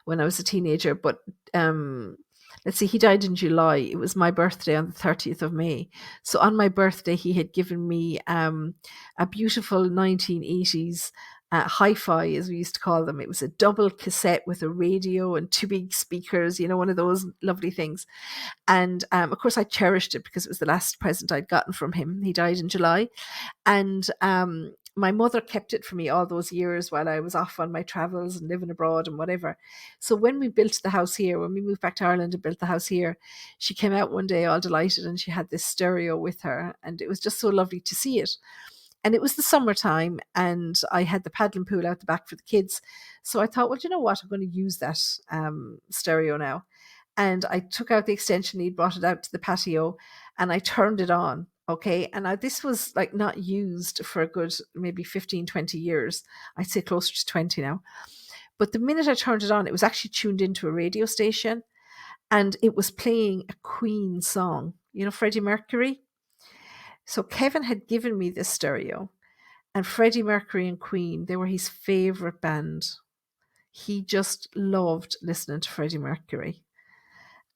Speaker 2: when I was a teenager. But let's see, he died in July. It was my birthday on the 30th of May. So on my birthday, he had given me a beautiful 1980s hi-fi, as we used to call them. It was a double cassette with a radio and two big speakers, you know, one of those lovely things. And of course, I cherished it because it was the last present I'd gotten from him. He died in July. And my mother kept it for me all those years while I was off on my travels and living abroad and whatever. So when we built the house here, when we moved back to Ireland and built the house here, she came out one day all delighted, and she had this stereo with her. And it was just so lovely to see it. And it was the summertime, and I had the paddling pool out the back for the kids. So I thought, well, you know what? I'm going to use that stereo now. And I took out the extension lead, brought it out to the patio, and I turned it on. Okay. And this was like not used for a good maybe 15, 20 years. I'd say closer to 20 now. But the minute I turned it on, it was actually tuned into a radio station, and it was playing a Queen song, you know, Freddie Mercury. So Kevin had given me this stereo, and Freddie Mercury and Queen, they were his favorite band. He just loved listening to Freddie Mercury.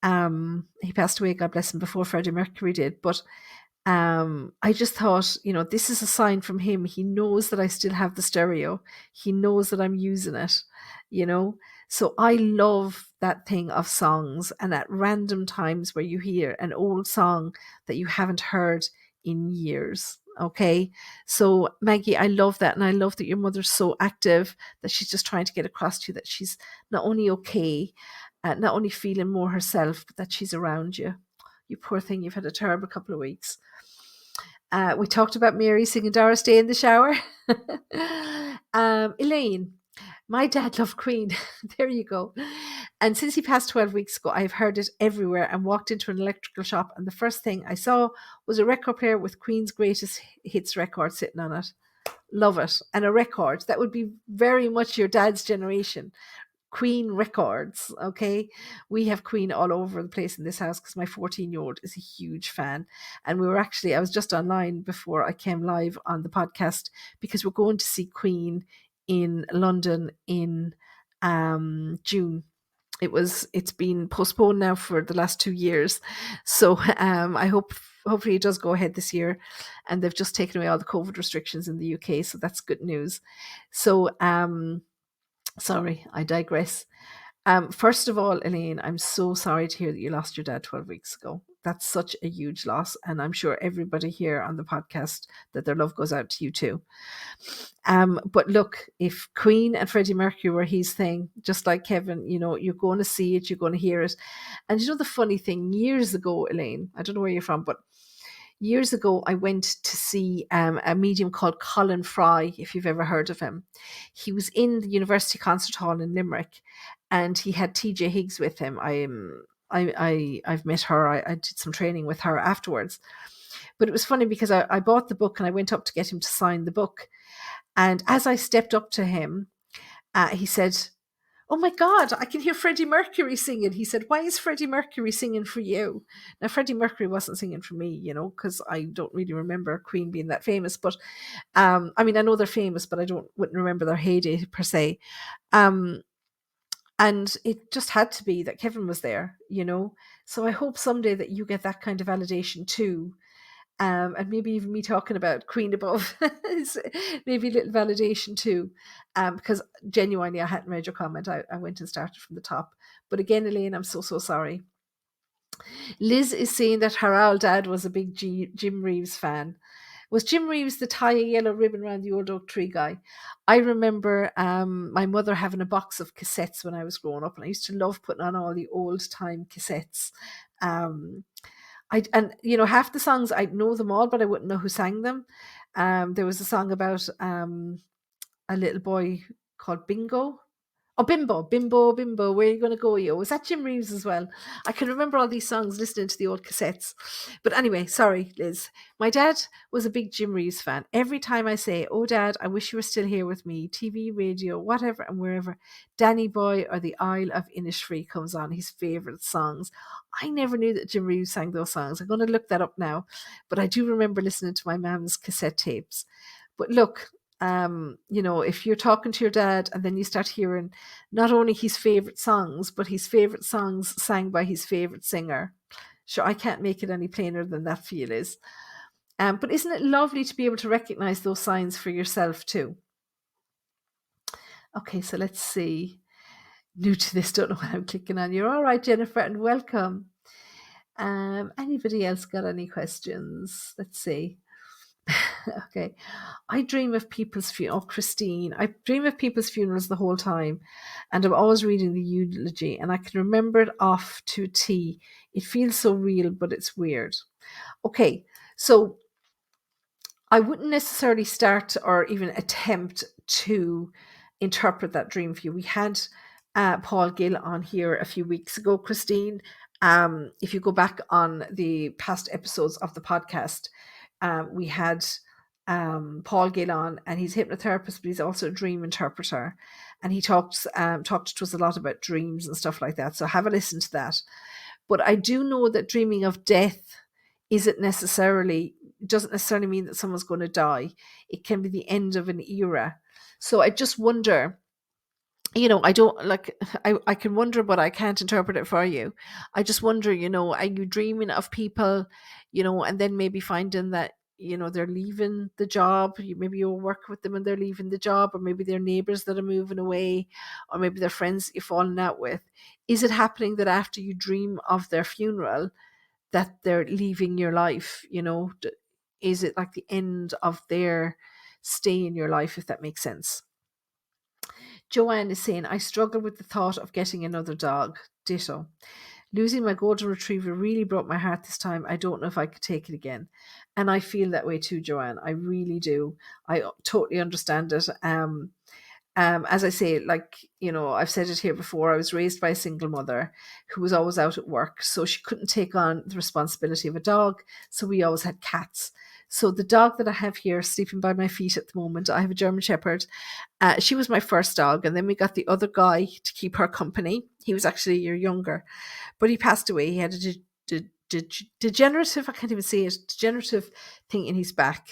Speaker 2: He passed away, God bless him, before Freddie Mercury did. But I just thought, you know, this is a sign from him. He knows that I still have the stereo. He knows that I'm using it, you know. So I love that thing of songs, and at random times where you hear an old song that you haven't heard in years. Okay. So Maggie, I love that. And I love that your mother's so active, that she's just trying to get across to you that she's not only okay, not only feeling more herself, but that she's around you. You poor thing, you've had a terrible couple of weeks. We talked about Mary singing Doris Day in the shower. Elaine, my dad loved Queen. There you go. And since he passed 12 weeks ago, I've heard it everywhere, and walked into an electrical shop, and the first thing I saw was a record player with Queen's greatest hits record sitting on it. Love it. And a record. That would be very much your dad's generation. Queen records. Okay. We have Queen all over the place in this house because my 14-year-old is a huge fan. And I was just online before I came live on the podcast, because we're going to see Queen in London in June. It's been postponed now for the last 2 years. So hopefully it does go ahead this year. And they've just taken away all the COVID restrictions in the UK. So that's good news. So sorry, I digress. First of all, Elaine, I'm so sorry to hear that you lost your dad 12 weeks ago. That's such a huge loss. And I'm sure everybody here on the podcast, that their love goes out to you too. But look, if Queen and Freddie Mercury were his thing, just like Kevin, you know, you're going to see it, you're going to hear it. And you know, the funny thing, years ago, Elaine, I don't know where you're from, but years ago, I went to see a medium called Colin Fry, if you've ever heard of him. He was in the University Concert Hall in Limerick, and he had TJ Higgs with him. I've met her. I did some training with her afterwards. But it was funny because I bought the book, and I went up to get him to sign the book. And as I stepped up to him, he said, Oh my God, I can hear Freddie Mercury singing. He said, "Why is Freddie Mercury singing for you?" Now, Freddie Mercury wasn't singing for me, because I don't really remember Queen being that famous. But I mean, I know they're famous, but wouldn't remember their heyday per se. Um, and it just had to be that Kevin was there. So I hope someday that you get that kind of validation too. And maybe even me talking about Queen above is maybe a little validation too. Because genuinely, I hadn't read your comment. I went and started from the top. But again, Elaine, I'm so, so sorry. Liz is saying that her old dad was a big Jim Reeves fan. Was Jim Reeves the tie a yellow ribbon around the old oak tree guy? I remember my mother having a box of cassettes when I was growing up, and I used to love putting on all the old time cassettes. Um, half the songs I'd know them all, but I wouldn't know who sang them. There was a song about a little boy called Bingo. Oh, Bimbo, Bimbo, Bimbo, where are you going to go, yo? Was that Jim Reeves as well? I can remember all these songs listening to the old cassettes. But anyway, sorry, Liz. My dad was a big Jim Reeves fan. Every time I say, "Oh, Dad, I wish you were still here with me," TV, radio, whatever, and wherever, Danny Boy or The Isle of Innisfree comes on, his favourite songs. I never knew that Jim Reeves sang those songs. I'm going to look that up now. But I do remember listening to my mum's cassette tapes. But look, if you're talking to your dad and then you start hearing not only his favorite songs, but his favorite songs sang by his favorite singer, sure, I can't make it any plainer than that for you, Liz. But isn't it lovely to be able to recognize those signs for yourself too? Okay, so let's see. New to this, don't know what I'm clicking on. You're all right, Jennifer, and welcome. Anybody else got any questions? Let's see. Okay. I dream of people's funerals. Oh, Christine. I dream of people's funerals the whole time. And I'm always reading the eulogy. And I can remember it off to a T. It feels so real, but it's weird. Okay. So I wouldn't necessarily start or even attempt to interpret that dream for you. We had Paul Gill on here a few weeks ago, Christine. If you go back on the past episodes of the podcast, we had Paul Gill on, and he's a hypnotherapist, but he's also a dream interpreter. And he talked to us a lot about dreams and stuff like that. So have a listen to that. But I do know that dreaming of death doesn't necessarily mean that someone's going to die. It can be the end of an era. So I just wonder, I don't like, I can wonder, but I can't interpret it for you. I just wonder, are you dreaming of people, and then maybe finding that, they're leaving the job. Maybe you'll work with them and they're leaving the job, or maybe they're neighbors that are moving away, or maybe they're friends that you're falling out with. Is it happening that after you dream of their funeral, that they're leaving your life? Is it like the end of their stay in your life, if that makes sense? Joanne is saying, I struggle with the thought of getting another dog. Ditto. Losing my golden retriever really broke my heart this time. I don't know if I could take it again. And I feel that way too, Joanne. I really do. I totally understand it. As I say, I've said it here before, I was raised by a single mother who was always out at work. So she couldn't take on the responsibility of a dog. So we always had cats. So the dog that I have here sleeping by my feet at the moment, I have a German Shepherd. She was my first dog. And then we got the other guy to keep her company. He was actually a year younger, but he passed away. He had a degenerative, I can't even say it, degenerative thing in his back.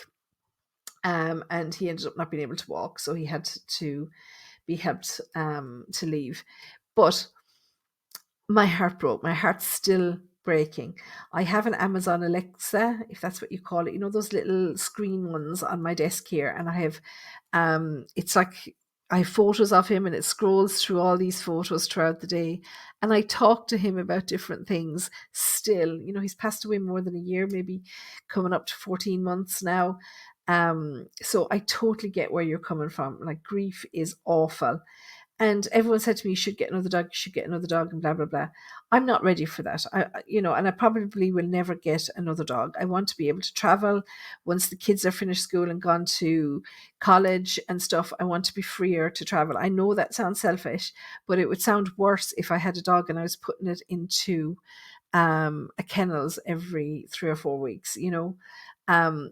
Speaker 2: And he ended up not being able to walk, so he had to be helped to leave. But my heart broke. My heart's still breaking. I have an Amazon Alexa, if that's what you call it, those little screen ones on my desk here, and I have it's like I have photos of him, and it scrolls through all these photos throughout the day, and I talk to him about different things still. He's passed away more than a year, maybe coming up to 14 months now. So I totally get where you're coming from. Like, grief is awful. And everyone said to me, you should get another dog, and blah, blah, blah. I'm not ready for that. And I probably will never get another dog. I want to be able to travel once the kids are finished school and gone to college and stuff. I want to be freer to travel. I know that sounds selfish, but it would sound worse if I had a dog and I was putting it into kennels every 3 or 4 weeks,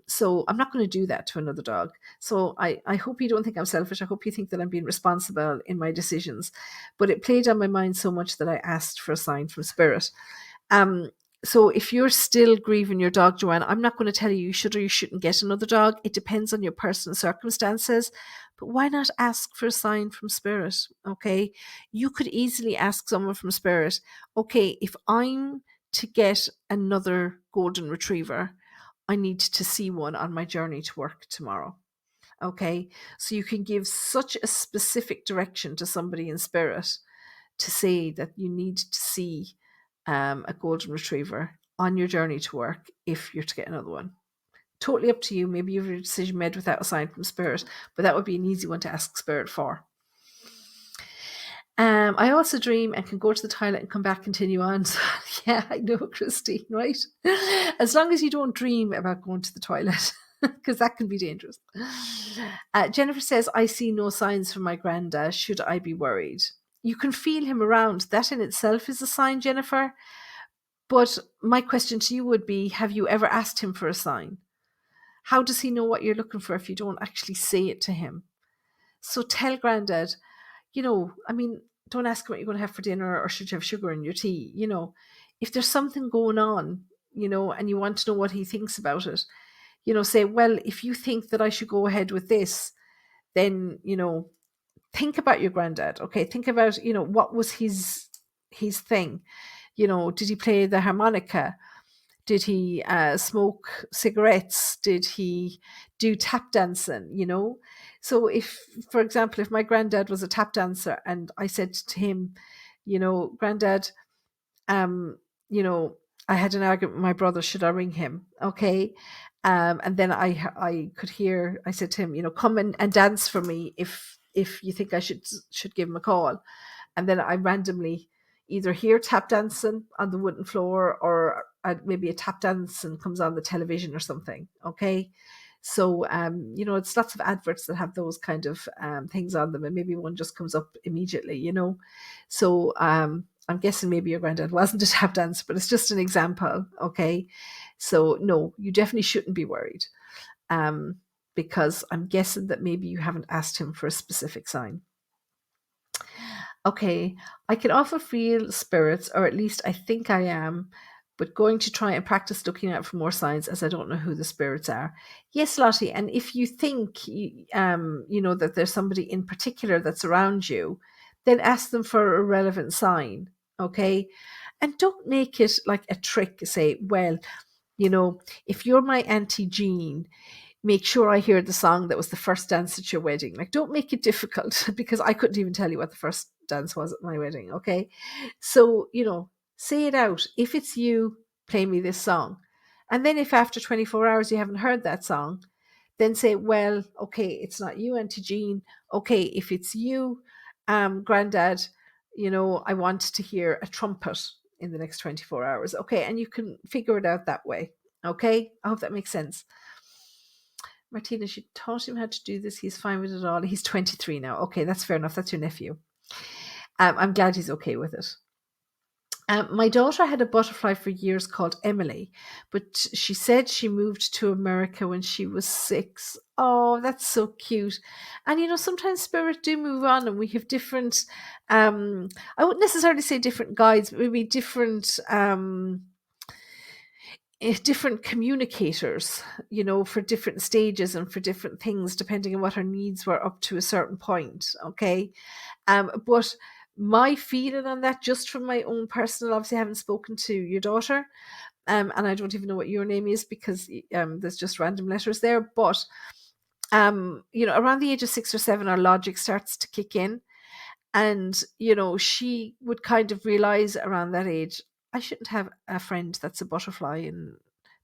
Speaker 2: so I'm not going to do that to another dog. So I hope you don't think I'm selfish. I hope you think that I'm being responsible in my decisions. But it played on my mind so much that I asked for a sign from spirit. Um, so if you're still grieving your dog, Joanne, I'm not going to tell you you should or you shouldn't get another dog. It depends on your personal circumstances. But why not ask for a sign from spirit? Okay. You could easily ask someone from spirit, okay, if I'm to get another golden retriever, I need to see one on my journey to work tomorrow. Okay. So you can give such a specific direction to somebody in spirit to say that you need to see a golden retriever on your journey to work if you're to get another one. Totally up to you. Maybe you have your decision made without a sign from spirit, but that would be an easy one to ask spirit for. I also dream and can go to the toilet and come back, continue on. So, yeah, I know, Christine, right? As long as you don't dream about going to the toilet, because that can be dangerous. Jennifer says, I see no signs from my granddad. Should I be worried? You can feel him around. That in itself is a sign, Jennifer. But my question to you would be, have you ever asked him for a sign? How does he know what you're looking for if you don't actually say it to him? So tell granddad, don't ask him what you're going to have for dinner or should you have sugar in your tea. If there's something going on, and you want to know what he thinks about it, say, well, if you think that I should go ahead with this, then, think about your granddad. Okay. Think about, what was his thing? Did he play the harmonica? Did he smoke cigarettes? Did he do tap dancing? So if, for example, if my granddad was a tap dancer and I said to him, granddad, um, you know, I had an argument with my brother, should I ring him? Okay. And then I could hear, I said to him, come and dance for me if you think I should give him a call. And then I randomly either hear tap dancing on the wooden floor or maybe a tap dancing comes on the television or something. Okay. So, it's lots of adverts that have those kind of things on them, and maybe one just comes up immediately. So, I'm guessing maybe your granddad wasn't a tap dancer, but it's just an example. Okay. So, no, you definitely shouldn't be worried because I'm guessing that maybe you haven't asked him for a specific sign. Okay, I can often feel spirits, or at least I think I am, but going to try and practice looking out for more signs as I don't know who the spirits are. Yes, Lottie, and if you think that there's somebody in particular that's around you, then ask them for a relevant sign. Okay, and don't make it like a trick. Say, well, if you're my Auntie Jean, make sure I hear the song that was the first dance at your wedding. Like, don't make it difficult because I couldn't even tell you what the first dance was at my wedding. Okay. So, say it out. If it's you, play me this song. And then if after 24 hours you haven't heard that song, then say, well, okay, it's not you, Auntie Jean. Okay. If it's you, granddad, I want to hear a trumpet in the next 24 hours. Okay. And you can figure it out that way. Okay. I hope that makes sense. Martina, she taught him how to do this. He's fine with it all. He's 23 now. Okay, that's fair enough. That's your nephew. I'm glad he's okay with it. My daughter had a butterfly for years called Emily, but she said she moved to America when she was 6. Oh, that's so cute. And sometimes spirits do move on, and we have different. I wouldn't necessarily say different guides, but maybe different. Different communicators, for different stages and for different things, depending on what her needs were up to a certain point. Okay. But my feeling on that, just from my own personal, obviously I haven't spoken to your daughter, and I don't even know what your name is because there's just random letters there. But, around the age of 6 or 7, our logic starts to kick in. And, she would kind of realize around that age, I shouldn't have a friend that's a butterfly, and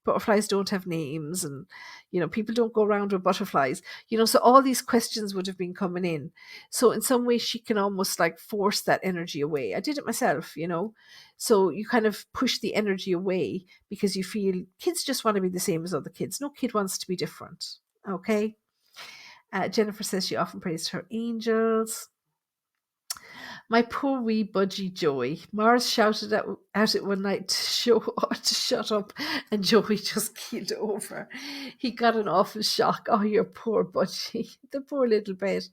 Speaker 2: butterflies don't have names, and people don't go around with butterflies. So all these questions would have been coming in. So in some way she can almost like force that energy away. I did it myself. So you kind of push the energy away because you feel kids just want to be the same as other kids. No kid wants to be different. Okay. Jennifer says she often prays to her angels. My poor wee budgie Joey. Morris shouted at it one night to show to shut up, and Joey just keeled over. He got an awful shock. Oh, your poor budgie, the poor little bit.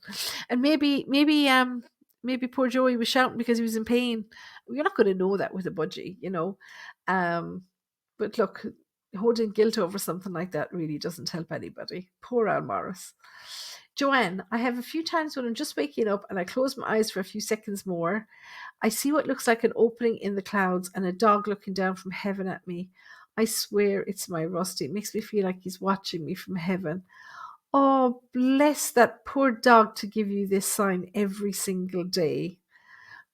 Speaker 2: And maybe poor Joey was shouting because he was in pain. You're not going to know that with a budgie, you know. Um, but look, holding guilt over something like that really doesn't help anybody. Poor Al Morris. Joanne, I have a few times when I'm just waking up and I close my eyes for a few seconds more. I see what looks like an opening in the clouds and a dog looking down from heaven at me. I swear it's my Rusty. It makes me feel like he's watching me from heaven. Oh, bless that poor dog to give you this sign every single day.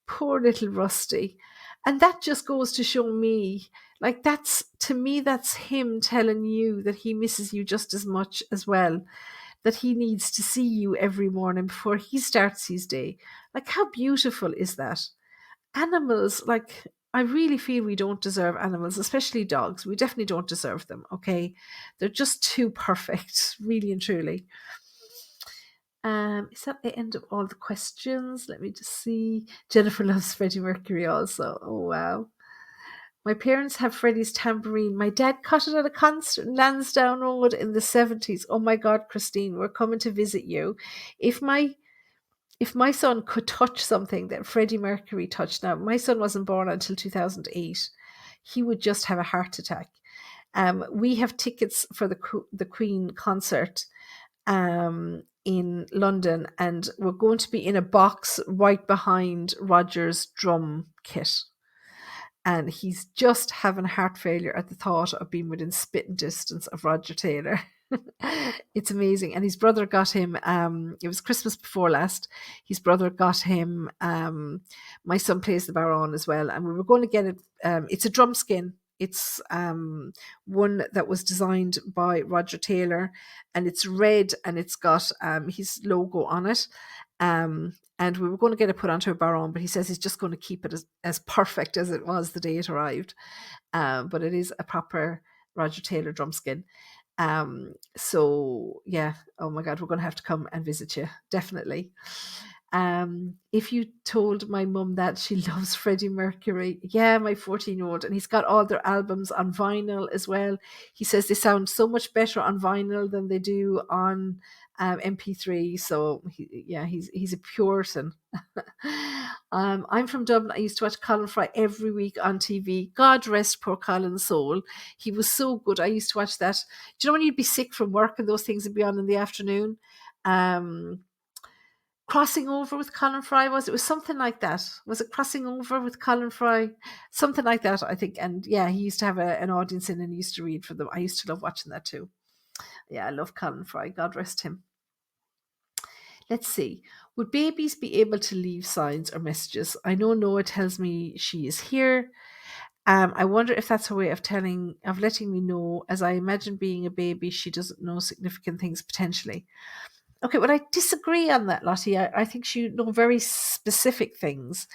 Speaker 2: Poor little Rusty. And that just goes to show me, like, that's to me, that's him telling you that he misses you just as much as well, that he needs to see you every morning before he starts his day. Like, how beautiful is that? Animals, like, I really feel we don't deserve animals, especially dogs. We definitely don't deserve them, okay? They're just too perfect, really and truly. Is that the end of all the questions? Let me just see. Jennifer loves Freddie Mercury also. Oh, wow. My parents have Freddie's tambourine. My dad cut it at a concert in Lansdowne Road in the 70s. Oh my God, Christine, we're coming to visit you. If my son could touch something that Freddie Mercury touched, now my son wasn't born until 2008, he would just have a heart attack. We have tickets for the Queen concert in London, and we're going to be in a box right behind Roger's drum kit. And he's just having heart failure at the thought of being within spitting distance of Roger Taylor. It's amazing. And his brother got him, it was Christmas before last. His brother got him, My Son Plays the Baron as well. And we were going to get it. It's a drum skin. It's one that was designed by Roger Taylor, and it's red and it's got his logo on it. And we were going to get it put onto a baron, but he says he's just going to keep it as perfect as it was the day it arrived. But it is a proper Roger Taylor drum skin. So yeah, oh my God, we're going to have to come and visit you, definitely. If you told my mum that she loves Freddie Mercury, yeah, my 14-year-old, and he's got all their albums on vinyl as well. He says they sound so much better on vinyl than they do on MP3. So he's a Puritan. I'm from Dublin. I used to watch Colin Fry every week on TV. God rest poor Colin's soul. He was so good. I used to watch that. Do you know when you'd be sick from work and those things would be on in the afternoon? Crossing Over with Colin Fry it was something like that. Was it Crossing Over with Colin Fry? Something like that, I think. And yeah, he used to have an audience in and he used to read for them. I used to love watching that too. Yeah, I love Colin Fry. God rest him. Let's see. Would babies be able to leave signs or messages? I know Noah tells me she is here. I wonder if that's her way of letting me know, as I imagine being a baby, she doesn't know significant things potentially. Okay, well, I disagree on that, Lottie. I think she know very specific things.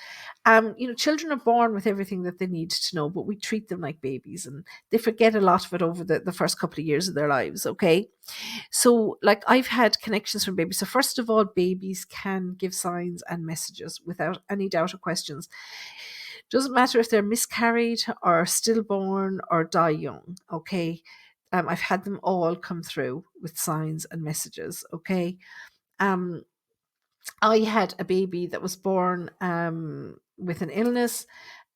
Speaker 2: Children are born with everything that they need to know, but we treat them like babies and they forget a lot of it over the first couple of years of their lives, okay? So, like, I've had connections from babies. So, first of all, babies can give signs and messages without any doubt or questions. Doesn't matter if they're miscarried or stillborn or die young, okay? I've had them all come through with signs and messages, okay? Um, I had a baby that was born with an illness.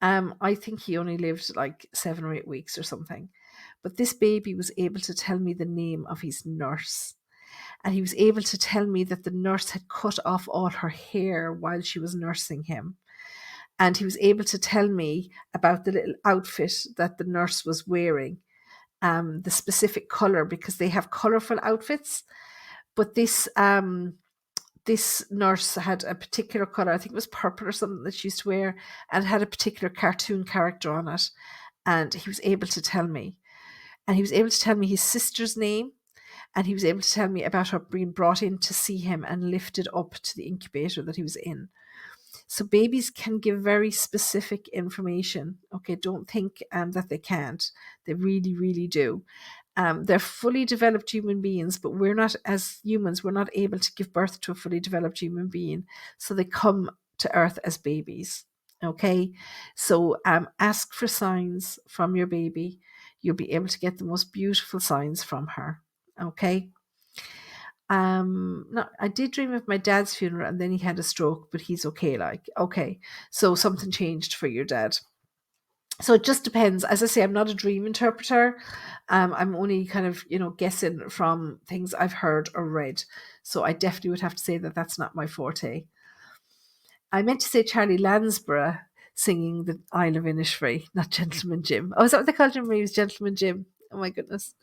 Speaker 2: I think he only lived like 7 or 8 weeks or something. But this baby was able to tell me the name of his nurse. And he was able to tell me that the nurse had cut off all her hair while she was nursing him. And he was able to tell me about the little outfit that the nurse was wearing, the specific color, because they have colorful outfits. But this nurse had a particular color. I think it was purple or something that she used to wear, and had a particular cartoon character on it. And he was able to tell me. And he was able to tell me his sister's name. And he was able to tell me about her being brought in to see him and lifted up to the incubator that he was in. So babies can give very specific information. Okay, don't think that they can't. They really, really do. They're fully developed human beings, but we're not, as humans, we're not able to give birth to a fully developed human being. So they come to Earth as babies. Okay, so ask for signs from your baby. You'll be able to get the most beautiful signs from her. Okay. No, I did dream of my dad's funeral and then he had a stroke, but he's okay. Like, okay, so something changed for your dad. So it just depends. As I say, I'm not a dream interpreter. I'm only kind of, guessing from things I've heard or read. So I definitely would have to say that that's not my forte. I meant to say Charlie Lansborough singing the Isle of Innisfree, not Gentleman Jim. Oh, is that what they called him? He was Gentleman Jim. Oh my goodness.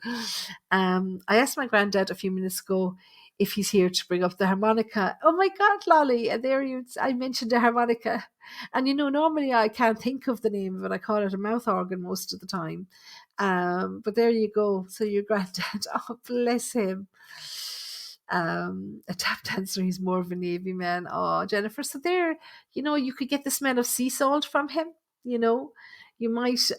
Speaker 2: I asked my granddad a few minutes ago if he's here to bring up the harmonica. Oh my God, Lolly. And there I mentioned the harmonica. And normally I can't think of the name of it. I call it a mouth organ most of the time. But there you go. So your granddad, oh, bless him. A tap dancer, he's more of a Navy man. Oh, Jennifer. So there, you could get the smell of sea salt from him, you know. You might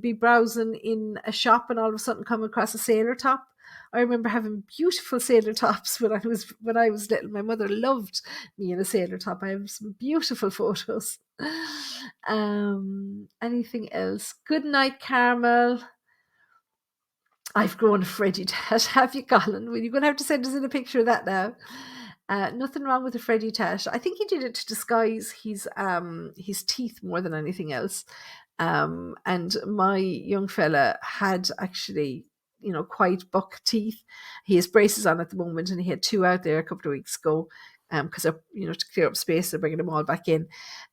Speaker 2: be browsing in a shop and all of a sudden come across a sailor top. I remember having beautiful sailor tops when I was little. My mother loved me in a sailor top. I have some beautiful photos. Anything else? Good night, Carmel. I've grown a Freddy tat. Have you, Colin? Well, you're going to have to send us in a picture of that now. Nothing wrong with a Freddy tat. I think he did it to disguise his teeth more than anything else. And my young fella had actually, quite buck teeth. He has braces on at the moment, and he had 2 out there a couple of weeks ago. Because to clear up space, they're bringing them all back in.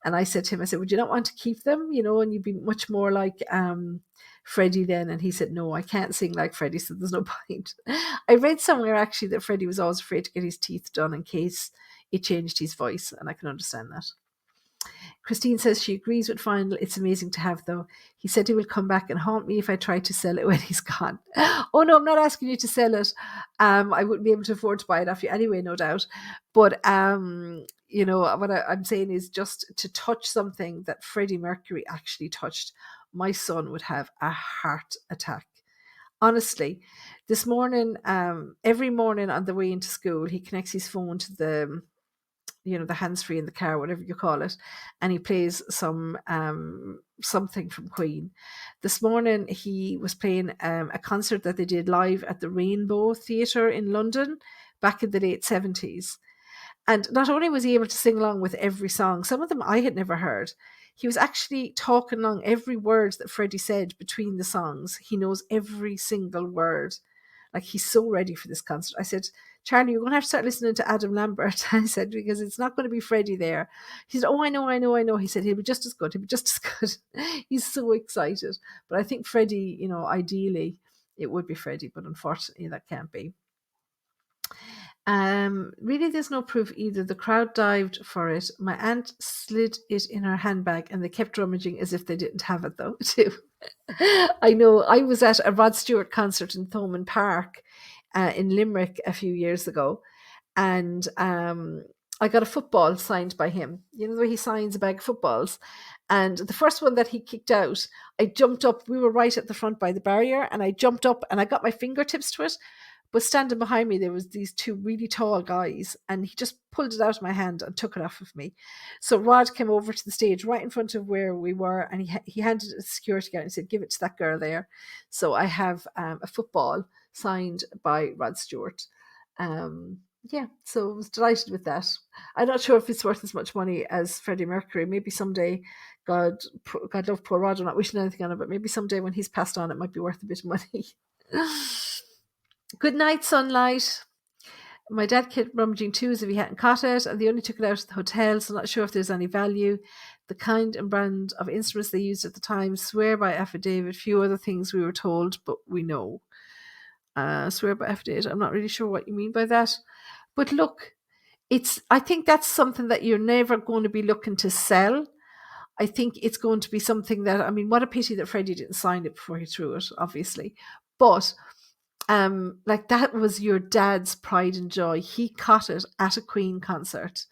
Speaker 2: And I said to him, would you not want to keep them? And you'd be much more like Freddie then. And he said, no, I can't sing like Freddie, so there's no point. I read somewhere actually that Freddie was always afraid to get his teeth done in case it changed his voice, and I can understand that. Christine says she agrees with Final. It's amazing to have, though. He said he will come back and haunt me if I try to sell it when he's gone. Oh, no, I'm not asking you to sell it. I wouldn't be able to afford to buy it off you anyway, no doubt. But, what I'm saying is just to touch something that Freddie Mercury actually touched, my son would have a heart attack. Honestly, this morning, every morning on the way into school, he connects his phone to the hands-free in the car, whatever you call it, and he plays some something from Queen. This morning he was playing a concert that they did live at the Rainbow Theatre in London back in the late 70s. And not only was he able to sing along with every song, some of them I had never heard, he was actually talking along every word that Freddie said between the songs. He knows every single word. Like, he's so ready for this concert. I said, Charlie, you're going to have to start listening to Adam Lambert. I said, because it's not going to be Freddie there. He said, oh, I know. He said, he'll be just as good. He's so excited. But I think Freddie, ideally, it would be Freddie, but unfortunately that can't be. Really, there's no proof either. The crowd dived for it. My aunt slid it in her handbag and they kept rummaging as if they didn't have it, though, too. I know. I was at a Rod Stewart concert in Thomond Park in Limerick a few years ago, and I got a football signed by him. You know the way he signs a bag of footballs? And the first one that he kicked out, I jumped up. We were right at the front by the barrier, and I jumped up and I got my fingertips to it. But standing behind me, there was these 2 really tall guys, and he just pulled it out of my hand and took it off of me. So Rod came over to the stage right in front of where we were, and he handed it to the security guard and said, give it to that girl there. So I have a football signed by Rod Stewart. So I was delighted with that. I'm not sure if it's worth as much money as Freddie Mercury. Maybe someday, God love poor Rod, I'm not wishing anything on it, but maybe someday when he's passed on, it might be worth a bit of money. Good night, sunlight. My dad kept rummaging too as if he hadn't caught it, and they only took it out of the hotel, so not sure if there's any value. The kind and brand of instruments they used at the time, swear by affidavit, few other things we were told, but we know. Swear by affidavit, I'm not really sure what you mean by that. But look, I think that's something that you're never going to be looking to sell. I think it's going to be something that, what a pity that Freddie didn't sign it before he threw it, obviously. But that was your dad's pride and joy. He caught it at a Queen concert,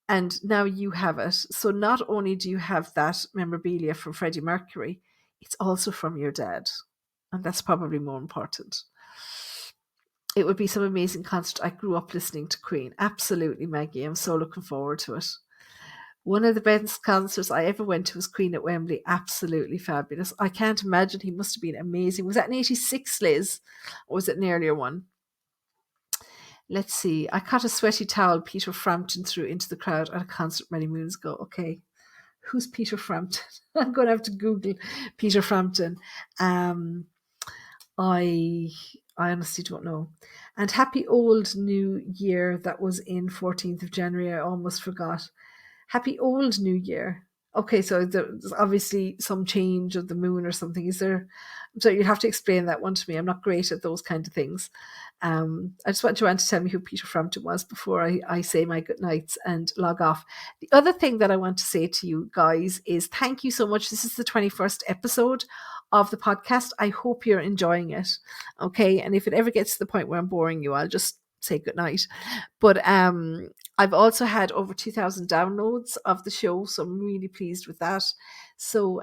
Speaker 2: and now you have it. So not only do you have that memorabilia from Freddie Mercury, it's also from your dad, and that's probably more important. It would be some amazing concert. I grew up listening to Queen. Absolutely, Maggie. I'm so looking forward to it. One of the best concerts I ever went to was Queen at Wembley. Absolutely fabulous. I can't imagine, he must have been amazing. Was that in 86, Liz? Or was it an earlier one? Let's see. I caught a sweaty towel Peter Frampton threw into the crowd at a concert many moons ago. Okay. Who's Peter Frampton? I'm going to have to Google Peter Frampton. Um, I honestly don't know. And happy old new year. That was in 14th of January. I almost forgot. Happy old new year. Okay, so there's obviously some change of the moon or something. Is there? So you'd have to explain that one to me. I'm not great at those kind of things. I just want Joanne to tell me who Peter Frampton was before I say my good nights and log off. The other thing that I want to say to you guys is thank you so much. This is the 21st episode of the podcast. I hope you're enjoying it. Okay. And if it ever gets to the point where I'm boring you, I'll just say good night. But I've also had over 2,000 downloads of the show, so I'm really pleased with that. So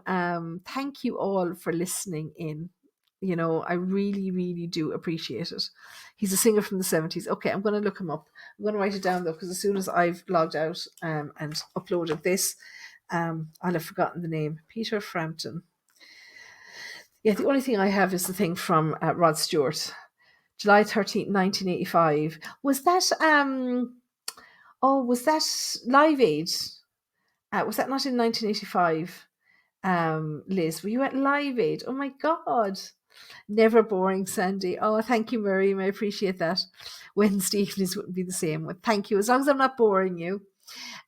Speaker 2: thank you all for listening in. You know, I really, really do appreciate it. He's a singer from the 70s. Okay, I'm going to look him up. I'm going to write it down though, because as soon as I've logged out and uploaded this, I'll have forgotten the name. Peter Frampton. Yeah, the only thing I have is the thing from Rod Stewart. July 13th, 1985. Was that was that Live Aid? Was that not in 1985? Liz, were you at Live Aid? Oh my God. Never boring, Sandie. Oh, thank you, Miriam. I appreciate that. Wednesday evenings wouldn't be the same. Well, thank you. As long as I'm not boring you.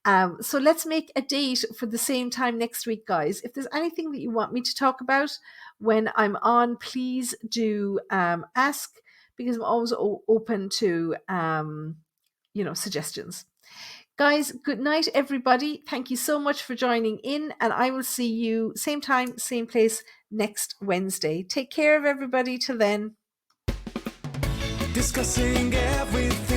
Speaker 2: So let's make a date for the same time next week, guys. If there's anything that you want me to talk about when I'm on, please do ask, because I'm always open to suggestions. Guys, good night, everybody. Thank you so much for joining in, and I will see you same time, same place next Wednesday. Take care of everybody till then.
Speaker 1: Discussing everything.